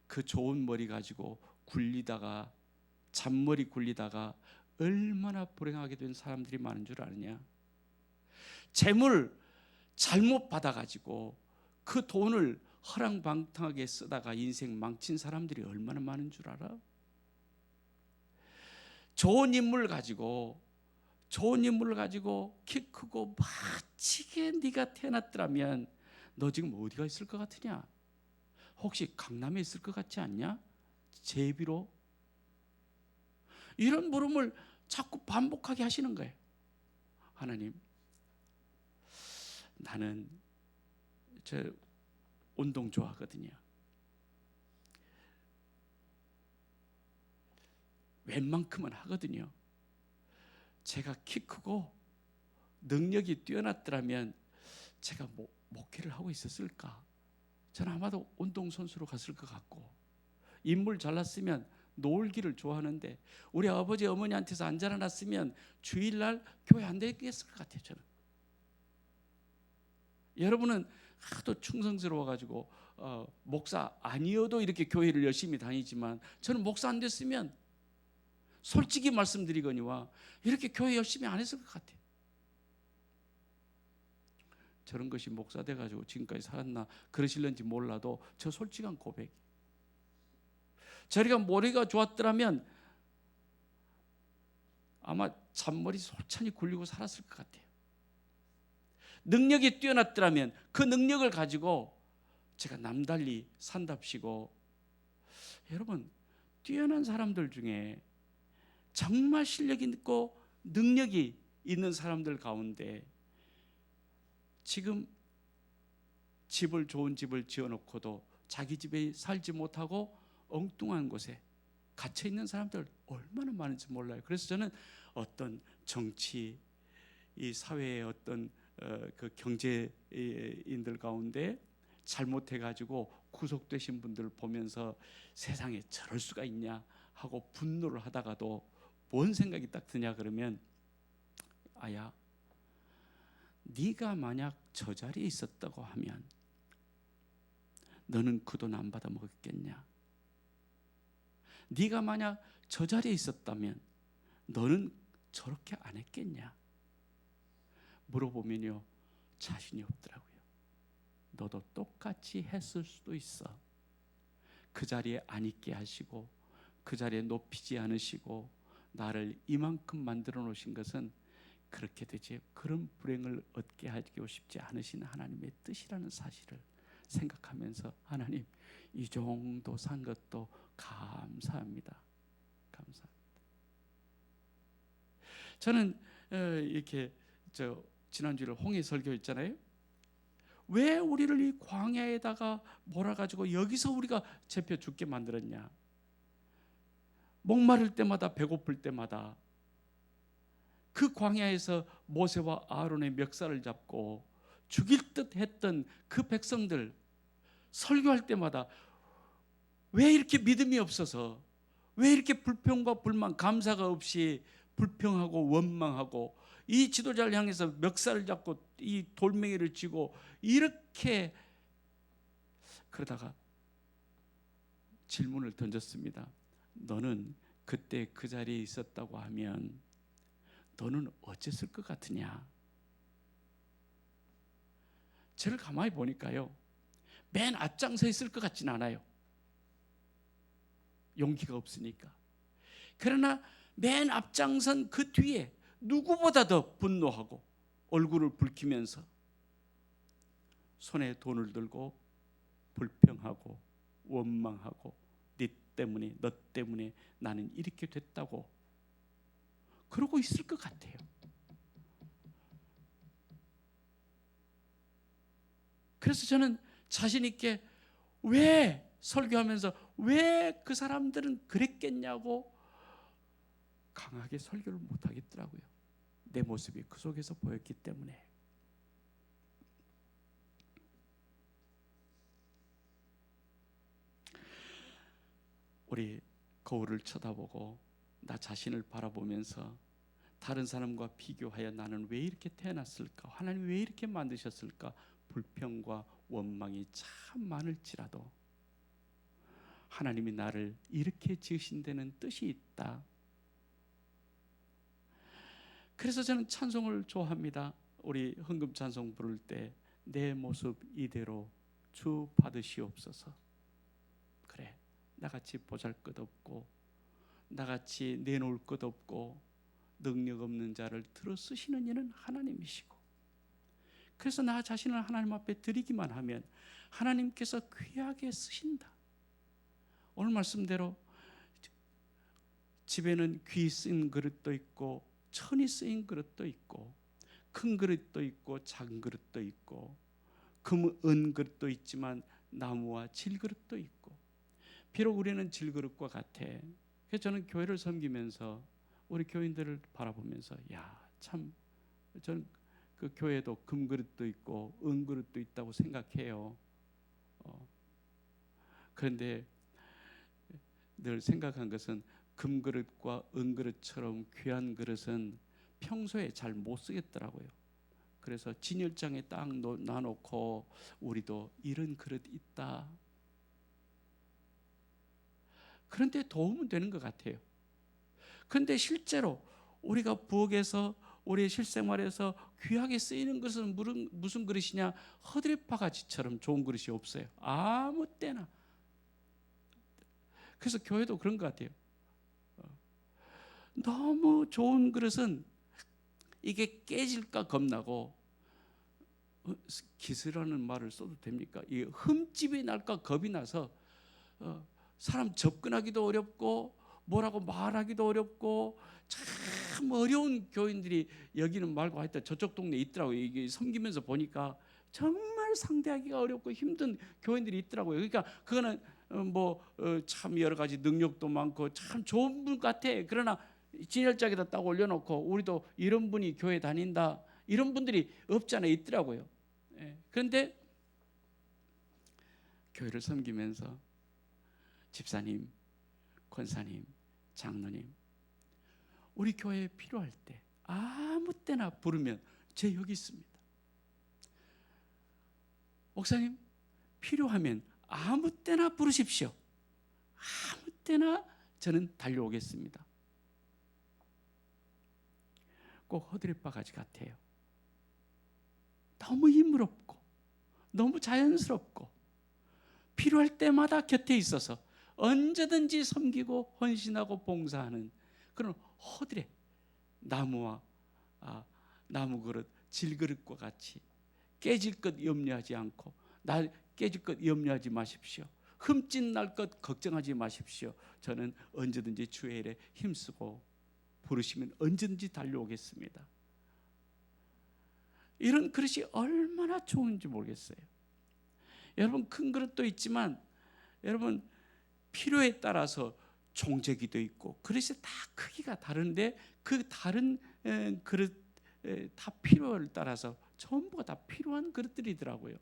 그 좋은 머리 가지고 굴리다가, 잔머리 굴리다가 얼마나 불행하게 된 사람들이 많은 줄 아느냐? 재물 잘못 받아가지고 그 돈을 허랑방탕하게 쓰다가 인생 망친 사람들이 얼마나 많은 줄 알아? 좋은 인물을 가지고 키 크고 멋지게 네가 태어났더라면 너 지금 어디가 있을 것 같으냐? 혹시 강남에 있을 것 같지 않냐? 제비로? 이런 물음을 자꾸 반복하게 하시는 거예요. 하나님, 나는 저 운동 좋아하거든요. 웬만큼은 하거든요. 제가 키 크고 능력이 뛰어났더라면 제가 목회를 하고 있었을까? 저는 아마도 운동선수로 갔을 것 같고, 인물 잘났으면 놀기를 좋아하는데 우리 아버지 어머니한테서 안 자라났으면 주일날 교회 안 다녔을 것 같아요. 저는. 여러분은 하도 충성스러워가지고 목사 아니어도 이렇게 교회를 열심히 다니지만 저는 목사 안 됐으면 솔직히 말씀드리거니와 이렇게 교회 열심히 안 했을 것 같아요. 저런 것이 목사 돼가지고 지금까지 살았나 그러실는지 몰라도 저 솔직한 고백. 저리가 머리가 좋았더라면 아마 잔머리 솔찬히 굴리고 살았을 것 같아요. 능력이 뛰어났더라면 그 능력을 가지고 제가 남달리 산답시고, 여러분, 뛰어난 사람들 중에 정말 실력이 있고 능력이 있는 사람들 가운데 지금 좋은 집을 지어놓고도 자기 집에 살지 못하고 엉뚱한 곳에 갇혀 있는 사람들 얼마나 많은지 몰라요. 그래서 저는 어떤 정치, 이 사회의 어떤 그 경제인들 가운데 잘못해가지고 구속되신 분들을 보면서 세상에 저럴 수가 있냐 하고 분노를 하다가도 뭔 생각이 딱 드냐 그러면, 아야, 네가 만약 저 자리에 있었다고 하면 너는 그 돈 안 받아 먹었겠냐? 네가 만약 저 자리에 있었다면 너는 저렇게 안 했겠냐? 물어보면요, 자신이 없더라고요. 너도 똑같이 했을 수도 있어. 그 자리에 안 있게 하시고 그 자리에 높이지 않으시고 나를 이만큼 만들어 놓으신 것은 그렇게 되지 그런 불행을 얻게 하고 싶지 않으신 하나님의 뜻이라는 사실을 생각하면서, 하나님, 이 정도 산 것도 감사합니다. 감사합니다. 저는 이렇게 지난주에 홍해 설교했잖아요. 왜 우리를 이 광야에다가 몰아가지고 여기서 우리가 잡혀 죽게 만들었냐? 목마를 때마다, 배고플 때마다 그 광야에서 모세와 아론의 멱살을 잡고 죽일 듯 했던 그 백성들, 설교할 때마다 왜 이렇게 믿음이 없어서, 왜 이렇게 불평과 불만, 감사가 없이 불평하고 원망하고 이 지도자를 향해서 멱살을 잡고 이 돌멩이를 쥐고 이렇게 그러다가 질문을 던졌습니다. 너는 그때 그 자리에 있었다고 하면 너는 어땠을 것 같으냐? 저를 가만히 보니까요, 맨 앞장서 있을 것 같지는 않아요. 용기가 없으니까. 그러나 맨 앞장선 그 뒤에 누구보다 더 분노하고 얼굴을 붉히면서 손에 돈을 들고 불평하고 원망하고 너 때문에 나는 이렇게 됐다고 그러고 있을 것 같아요. 그래서 저는 자신 있게 왜 설교하면서 왜 그 사람들은 그랬겠냐고 강하게 설교를 못 하겠더라고요. 내 모습이 그 속에서 보였기 때문에. 우리 거울을 쳐다보고 나 자신을 바라보면서 다른 사람과 비교하여 나는 왜 이렇게 태어났을까? 하나님 왜 이렇게 만드셨을까? 불평과 원망이 참 많을지라도 하나님이 나를 이렇게 지으신 데는 뜻이 있다. 그래서 저는 찬송을 좋아합니다. 우리 헌금 찬송 부를 때 내 모습 이대로 주 받으시옵소서. 그래, 나같이 보잘것없고 나같이 내놓을 것 없고 능력 없는 자를 들어 쓰시는 이는 하나님이시고, 그래서 나 자신을 하나님 앞에 드리기만 하면 하나님께서 귀하게 쓰신다. 오늘 말씀대로 집에는 귀 쓰인 그릇도 있고 천이 쓰인 그릇도 있고 큰 그릇도 있고 작은 그릇도 있고 은 그릇도 있지만 나무와 질그릇도 있고, 비록 우리는 질그릇과 같아. 그래서 저는 교회를 섬기면서 우리 교인들을 바라보면서 참 저는 그 교회도 금그릇도 있고 은그릇도 있다고 생각해요. 그런데 늘 생각한 것은 금그릇과 은그릇처럼 귀한 그릇은 평소에 잘 못 쓰겠더라고요. 그래서 진열장에 딱 놔놓고 우리도 이런 그릇 있다. 그런데 도움은 되는 것 같아요. 그런데 실제로 우리가 부엌에서 우리의 실생활에서 귀하게 쓰이는 것은 무슨 그릇이냐? 허드렛바가지처럼 좋은 그릇이 없어요. 아무 때나. 그래서 교회도 그런 것 같아요. 너무 좋은 그릇은 이게 깨질까 겁나고, 기스라는 말을 써도 됩니까? 이 흠집이 날까 겁이 나서 사람 접근하기도 어렵고 뭐라고 말하기도 어렵고 참 어려운 교인들이 여기는 말고 하여튼 저쪽 동네에 있더라고요. 이게 섬기면서 보니까 정말 상대하기가 어렵고 힘든 교인들이 있더라고요. 그러니까 그거는 참 여러 가지 능력도 많고 참 좋은 분 같아. 그러나 진열장에다 딱 올려놓고 우리도 이런 분이 교회 다닌다, 이런 분들이 없잖아요. 있더라고요. 그런데 교회를 섬기면서 집사님, 권사님, 장로님, 우리 교회에 필요할 때 아무 때나 부르면 제 여기 있습니다. 목사님 필요하면 아무 때나 부르십시오. 아무 때나 저는 달려오겠습니다. 꼭 허드렛바가지 같아요. 너무 힘을 없고 너무 자연스럽고 필요할 때마다 곁에 있어서 언제든지 섬기고 헌신하고 봉사하는 그런 허드렛, 나무와 나무 그릇, 질그릇과 같이 깨질 것 염려하지 않고, 깨질 것 염려하지 마십시오. 흠집 날 것 걱정하지 마십시오. 저는 언제든지 주의 일에 힘쓰고 부르시면 언제든지 달려오겠습니다. 이런 그릇이 얼마나 좋은지 모르겠어요. 여러분, 큰 그릇도 있지만 여러분 필요에 따라서 종재기도 있고 그릇이 다 크기가 다른데 그 다른 그릇 다 필요를 따라서 전부가 다 필요한 그릇들이더라고요.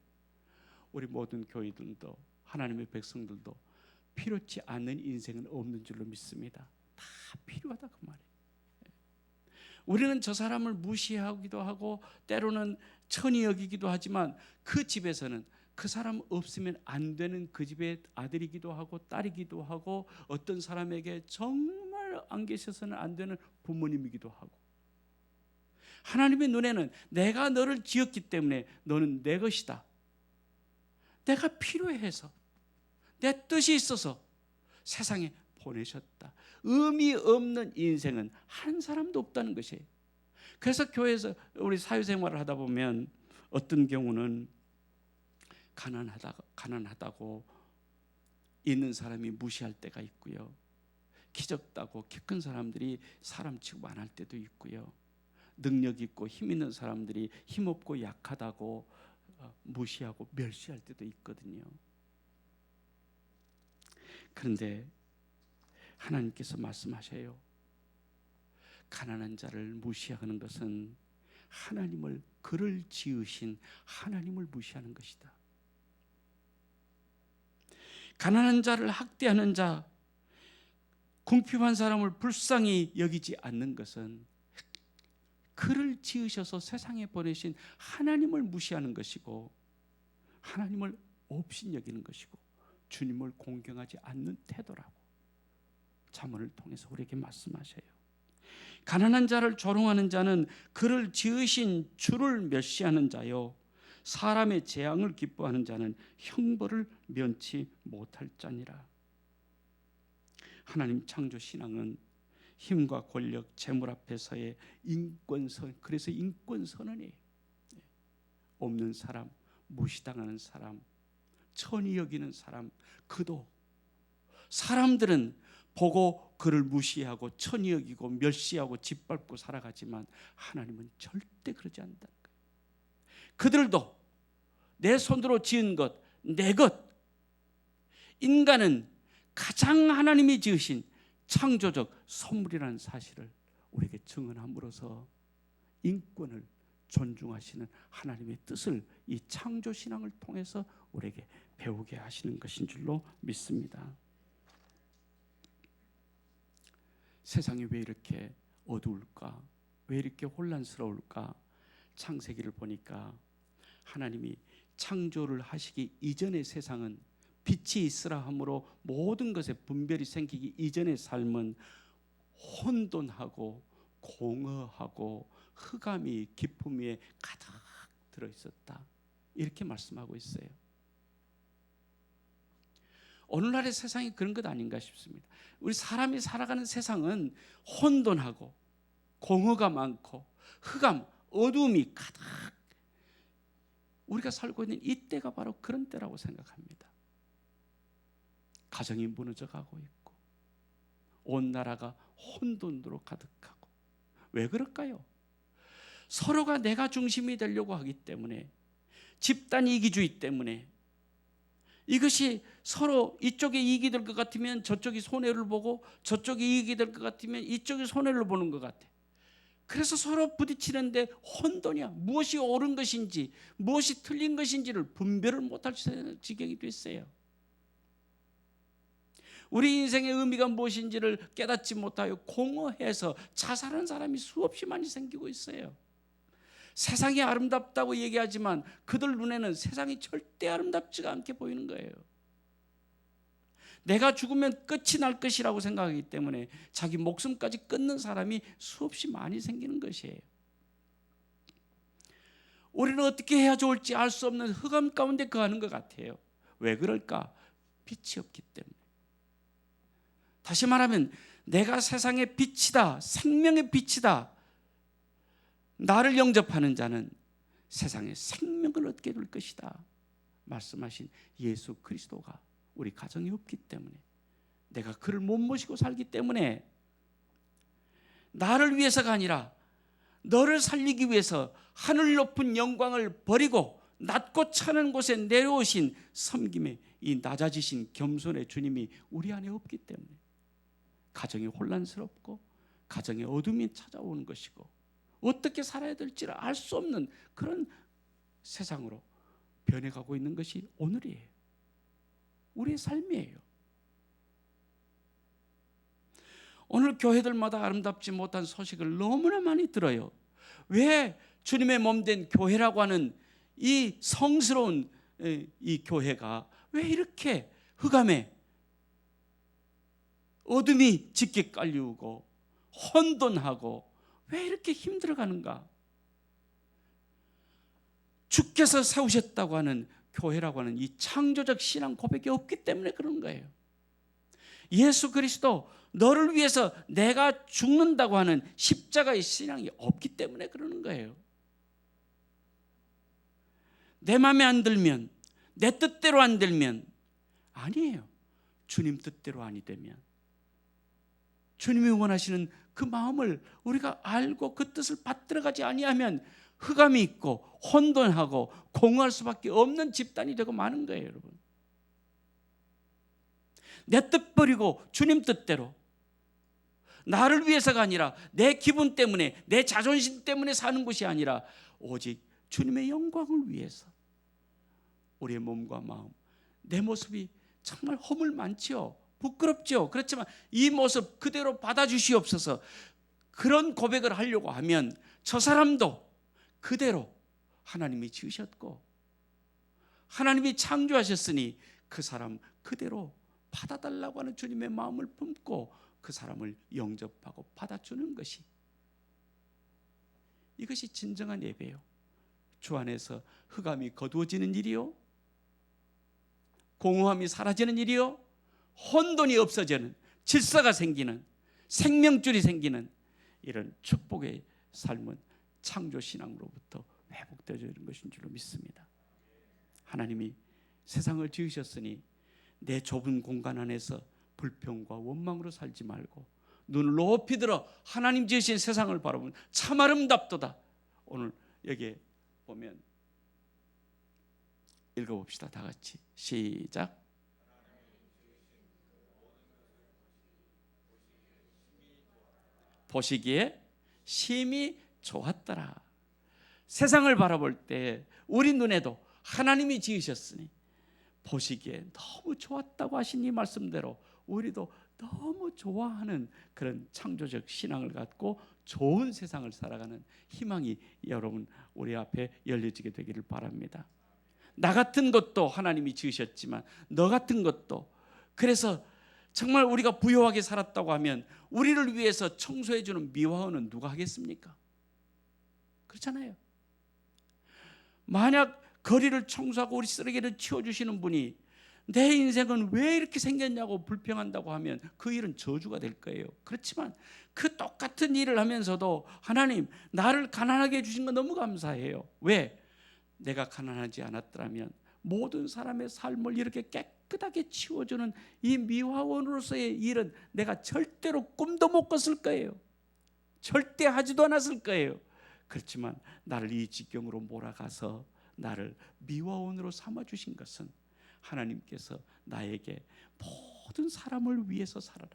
우리 모든 교회들도 하나님의 백성들도 필요치 않는 인생은 없는 줄로 믿습니다. 다 필요하다 그 말이에요. 우리는 저 사람을 무시하기도 하고 때로는 천히 여기기도 하지만 그 집에서는 그 사람 없으면 안 되는 그 집의 아들이기도 하고 딸이기도 하고 어떤 사람에게 정말 안 계셔서는 안 되는 부모님이기도 하고 하나님의 눈에는 내가 너를 지었기 때문에 너는 내 것이다. 내가 필요해서 내 뜻이 있어서 세상에 보내셨다. 의미 없는 인생은 한 사람도 없다는 것이에요. 그래서 교회에서 우리 사회생활을 하다 보면 어떤 경우는 가난하다고 있는 사람이 무시할 때가 있고요. 키 적다고 키 큰 사람들이 사람 취급 안 할 때도 있고요. 능력 있고 힘 있는 사람들이 힘 없고 약하다고 무시하고 멸시할 때도 있거든요. 그런데 하나님께서 말씀하셔요. 가난한 자를 무시하는 것은 하나님을 그를 지으신 하나님을 무시하는 것이다. 가난한 자를 학대하는 자, 궁핍한 사람을 불쌍히 여기지 않는 것은 그를 지으셔서 세상에 보내신 하나님을 무시하는 것이고 하나님을 없인 여기는 것이고 주님을 공경하지 않는 태도라고 잠언을 통해서 우리에게 말씀하셔요. 가난한 자를 조롱하는 자는 그를 지으신 주를 멸시하는 자요, 사람의 재앙을 기뻐하는 자는 형벌을 면치 못할 자니라. 하나님 창조 신앙은 힘과 권력, 재물 앞에서의 인권선, 그래서 인권선언이에요. 없는 사람, 무시당하는 사람, 천히 여기는 사람, 그도 사람들은 보고 그를 무시하고 천히 여기고 멸시하고 짓밟고 살아가지만 하나님은 절대 그러지 않는다는 거예요. 그들도 내 손으로 지은 것, 내 것, 인간은 가장 하나님이 지으신 창조적 선물이라는 사실을 우리에게 증언함으로써 인권을 존중하시는 하나님의 뜻을 이 창조신앙을 통해서 우리에게 배우게 하시는 것인 줄로 믿습니다. 세상이 왜 이렇게 어두울까? 왜 이렇게 혼란스러울까? 창세기를 보니까 하나님이 창조를 하시기 이전의 세상은 빛이 있으라 함으로 모든 것에 분별이 생기기 이전의 삶은 혼돈하고 공허하고 흑암이 깊음 위에 가득 들어있었다. 이렇게 말씀하고 있어요. 오늘날의 세상이 그런 것 아닌가 싶습니다. 우리 사람이 살아가는 세상은 혼돈하고 공허가 많고 흑암, 어두움이 가득, 우리가 살고 있는 이때가 바로 그런 때라고 생각합니다. 가정이 무너져가고 있고 온 나라가 혼돈으로 가득하고. 왜 그럴까요? 서로가 내가 중심이 되려고 하기 때문에, 집단 이기주의 때문에, 이것이 서로 이쪽에 이익이 될 것 같으면 저쪽이 손해를 보고 저쪽이 이익이 될 것 같으면 이쪽이 손해를 보는 것 같아. 그래서 서로 부딪히는데 혼돈이야. 무엇이 옳은 것인지 무엇이 틀린 것인지를 분별을 못할 지경이 됐어요. 우리 인생의 의미가 무엇인지를 깨닫지 못하여 공허해서 자살하는 사람이 수없이 많이 생기고 있어요. 세상이 아름답다고 얘기하지만 그들 눈에는 세상이 절대 아름답지가 않게 보이는 거예요. 내가 죽으면 끝이 날 것이라고 생각하기 때문에 자기 목숨까지 끊는 사람이 수없이 많이 생기는 것이에요. 우리는 어떻게 해야 좋을지 알 수 없는 흑암 가운데 거하는 것 같아요. 왜 그럴까? 빛이 없기 때문에. 다시 말하면 내가 세상의 빛이다, 생명의 빛이다. 나를 영접하는 자는 세상의 생명을 얻게 될 것이다 말씀하신 예수 그리스도가 우리 가정에 없기 때문에, 내가 그를 못 모시고 살기 때문에, 나를 위해서가 아니라 너를 살리기 위해서 하늘 높은 영광을 버리고 낮고 차는 곳에 내려오신 섬김의 이 낮아지신 겸손의 주님이 우리 안에 없기 때문에 가정이 혼란스럽고 가정에 어둠이 찾아오는 것이고 어떻게 살아야 될지를 알 수 없는 그런 세상으로 변해가고 있는 것이 오늘이에요. 우리의 삶이에요. 오늘 교회들마다 아름답지 못한 소식을 너무나 많이 들어요. 왜 주님의 몸된 교회라고 하는 이 성스러운 이 교회가 왜 이렇게 흑암에 어둠이 짙게 깔리우고 혼돈하고 왜 이렇게 힘들어가는가? 주께서 세우셨다고 하는 교회라고 하는 이 창조적 신앙 고백이 없기 때문에 그런 거예요. 예수 그리스도 너를 위해서 내가 죽는다고 하는 십자가의 신앙이 없기 때문에 그러는 거예요. 내 마음에 안 들면, 내 뜻대로 안 들면 아니에요. 주님 뜻대로 아니 되면, 주님이 원하시는 그 마음을 우리가 알고 그 뜻을 받들어가지 아니하면 흑암이 있고 혼돈하고 공허할 수밖에 없는 집단이 되고 마는 거예요, 여러분. 내 뜻 버리고 주님 뜻대로, 나를 위해서가 아니라 내 기분 때문에, 내 자존심 때문에 사는 것이 아니라 오직 주님의 영광을 위해서 우리의 몸과 마음, 내 모습이 정말 허물 많지요. 부끄럽죠. 그렇지만 이 모습 그대로 받아주시옵소서. 그런 고백을 하려고 하면 저 사람도 그대로 하나님이 지으셨고 하나님이 창조하셨으니 그 사람 그대로 받아달라고 하는 주님의 마음을 품고 그 사람을 영접하고 받아주는 것이, 이것이 진정한 예배요. 주 안에서 흑암이 거두어지는 일이요, 공허함이 사라지는 일이요, 혼돈이 없어지는, 질서가 생기는, 생명줄이 생기는 이런 축복의 삶은 창조신앙으로부터 회복되어지는 것인 줄로 믿습니다. 하나님이 세상을 지으셨으니 내 좁은 공간 안에서 불평과 원망으로 살지 말고 눈을 높이 들어 하나님 지으신 세상을 바라보면 참 아름답도다. 오늘 여기에 보면 읽어봅시다. 다 같이 시작. 보시기에 심히 좋았더라. 세상을 바라볼 때 우리 눈에도 하나님이 지으셨으니 보시기에 너무 좋았다고 하신 이 말씀대로 우리도 너무 좋아하는 그런 창조적 신앙을 갖고 좋은 세상을 살아가는 희망이 여러분 우리 앞에 열려지게 되기를 바랍니다. 나 같은 것도 하나님이 지으셨지만 너 같은 것도, 그래서 정말 우리가 부유하게 살았다고 하면 우리를 위해서 청소해 주는 미화원은 누가 하겠습니까? 그렇잖아요. 만약 거리를 청소하고 우리 쓰레기를 치워주시는 분이 내 인생은 왜 이렇게 생겼냐고 불평한다고 하면 그 일은 저주가 될 거예요. 그렇지만 그 똑같은 일을 하면서도 하나님 나를 가난하게 해주신 거 너무 감사해요. 왜? 내가 가난하지 않았더라면 모든 사람의 삶을 이렇게 깨끗하게 치워주는 이 미화원으로서의 일은 내가 절대로 꿈도 못 꿨을 거예요. 절대 하지도 않았을 거예요. 그렇지만 나를 이 지경으로 몰아가서 나를 미화원으로 삼아주신 것은 하나님께서 나에게 모든 사람을 위해서 살아라,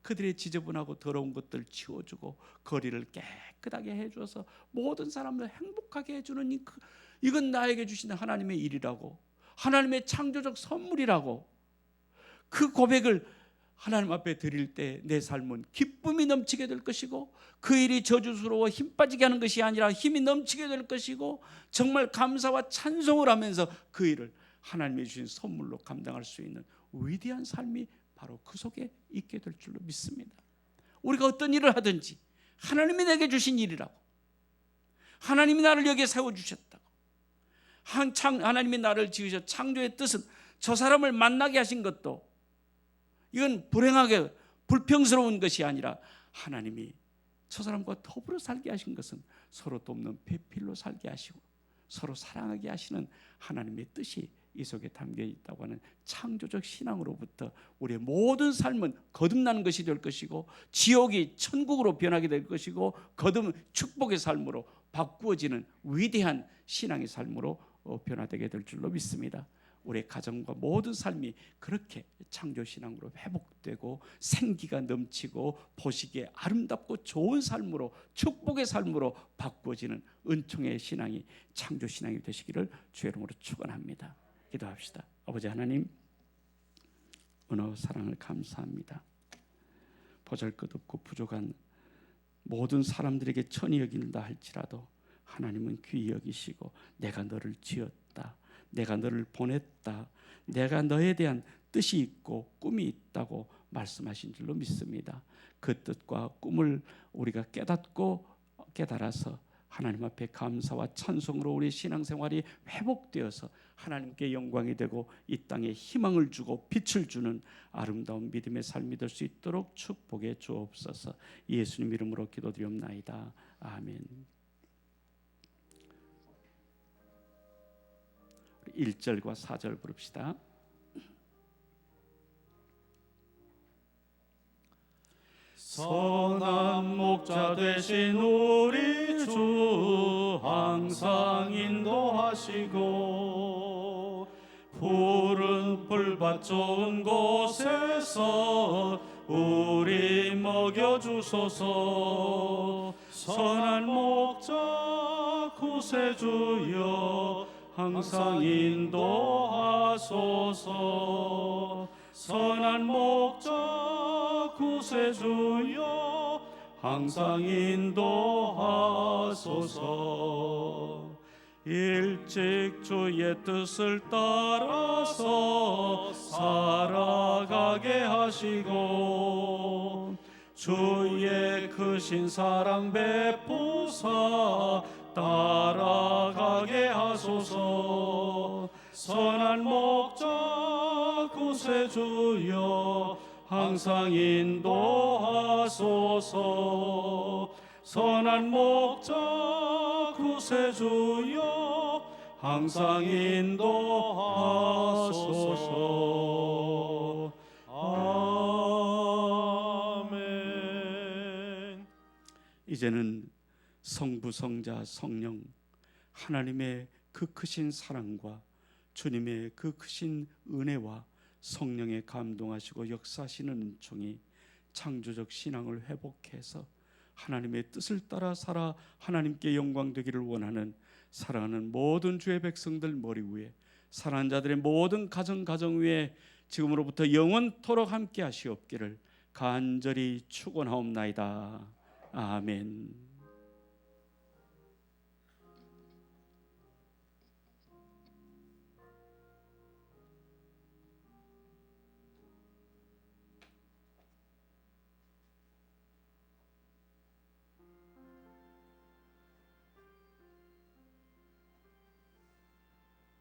그들의 지저분하고 더러운 것들 치워주고 거리를 깨끗하게 해줘서 모든 사람들 행복하게 해주는 이건 나에게 주신 하나님의 일이라고, 하나님의 창조적 선물이라고, 그 고백을 하나님 앞에 드릴 때 내 삶은 기쁨이 넘치게 될 것이고 그 일이 저주스러워 힘 빠지게 하는 것이 아니라 힘이 넘치게 될 것이고 정말 감사와 찬송을 하면서 그 일을 하나님이 주신 선물로 감당할 수 있는 위대한 삶이 바로 그 속에 있게 될 줄로 믿습니다. 우리가 어떤 일을 하든지 하나님이 내게 주신 일이라고, 하나님이 나를 여기에 세워주셨다고, 하나님이 나를 지으셔 창조의 뜻은 저 사람을 만나게 하신 것도 이건 불행하게 불평스러운 것이 아니라 하나님이 저 사람과 더불어 살게 하신 것은 서로 돕는 배필로 살게 하시고 서로 사랑하게 하시는 하나님의 뜻이 이 속에 담겨 있다고 하는 창조적 신앙으로부터 우리의 모든 삶은 거듭나는 것이 될 것이고 지옥이 천국으로 변하게 될 것이고 거듭 축복의 삶으로 바꾸어지는 위대한 신앙의 삶으로 변화되게 될 줄로 믿습니다. 우리의 가정과 모든 삶이 그렇게 창조신앙으로 회복되고 생기가 넘치고 보시기에 아름답고 좋은 삶으로 축복의 삶으로 바꾸어지는 은총의 신앙이 창조신앙이 되시기를 주의 이름으로 축원합니다. 기도합시다. 아버지 하나님, 은혜와 사랑을 감사합니다. 보잘것없고 부족한 모든 사람들에게 천히 여긴다 할지라도 하나님은 귀히 여기시고 내가 너를 지었다, 내가 너를 보냈다. 내가 너에 대한 뜻이 있고 꿈이 있다고 말씀하신 줄로 믿습니다. 그 뜻과 꿈을 우리가 깨달아서 하나님 앞에 감사와 찬송으로 우리 신앙생활이 회복되어서 하나님께 영광이 되고 이 땅에 희망을 주고 빛을 주는 아름다운 믿음의 삶이 될 수 있도록 축복해 주옵소서. 예수님 이름으로 기도드리옵나이다. 아멘. 1절과 4절 부릅시다. 선한 목자 되신 우리 주 항상 인도하시고 푸른 풀밭 좋은 곳에서 우리 먹여주소서. 선한 목자 구세주여 항상 인도하소서. 선한 목자 구세주여 항상 인도하소서. 일찍 주의 뜻을 따라서 살아가게 하시고 주의 크신 사랑 베푸사 따라가게 하소서. 선한 목자 구세주여 항상 인도하소서. 선한 목자 구세주여 항상 인도하소서. 아멘. 이제는 성부 성자 성령 하나님의 그 크신 사랑과 주님의 그 크신 은혜와 성령의 감동하시고 역사하시는 은총이 창조적 신앙을 회복해서 하나님의 뜻을 따라 살아 하나님께 영광 되기를 원하는 사랑하는 모든 주의 백성들 머리 위에, 사랑하는 자들의 모든 가정 위에 지금으로부터 영원토록 함께 하시옵기를 간절히 축원하옵나이다. 아멘.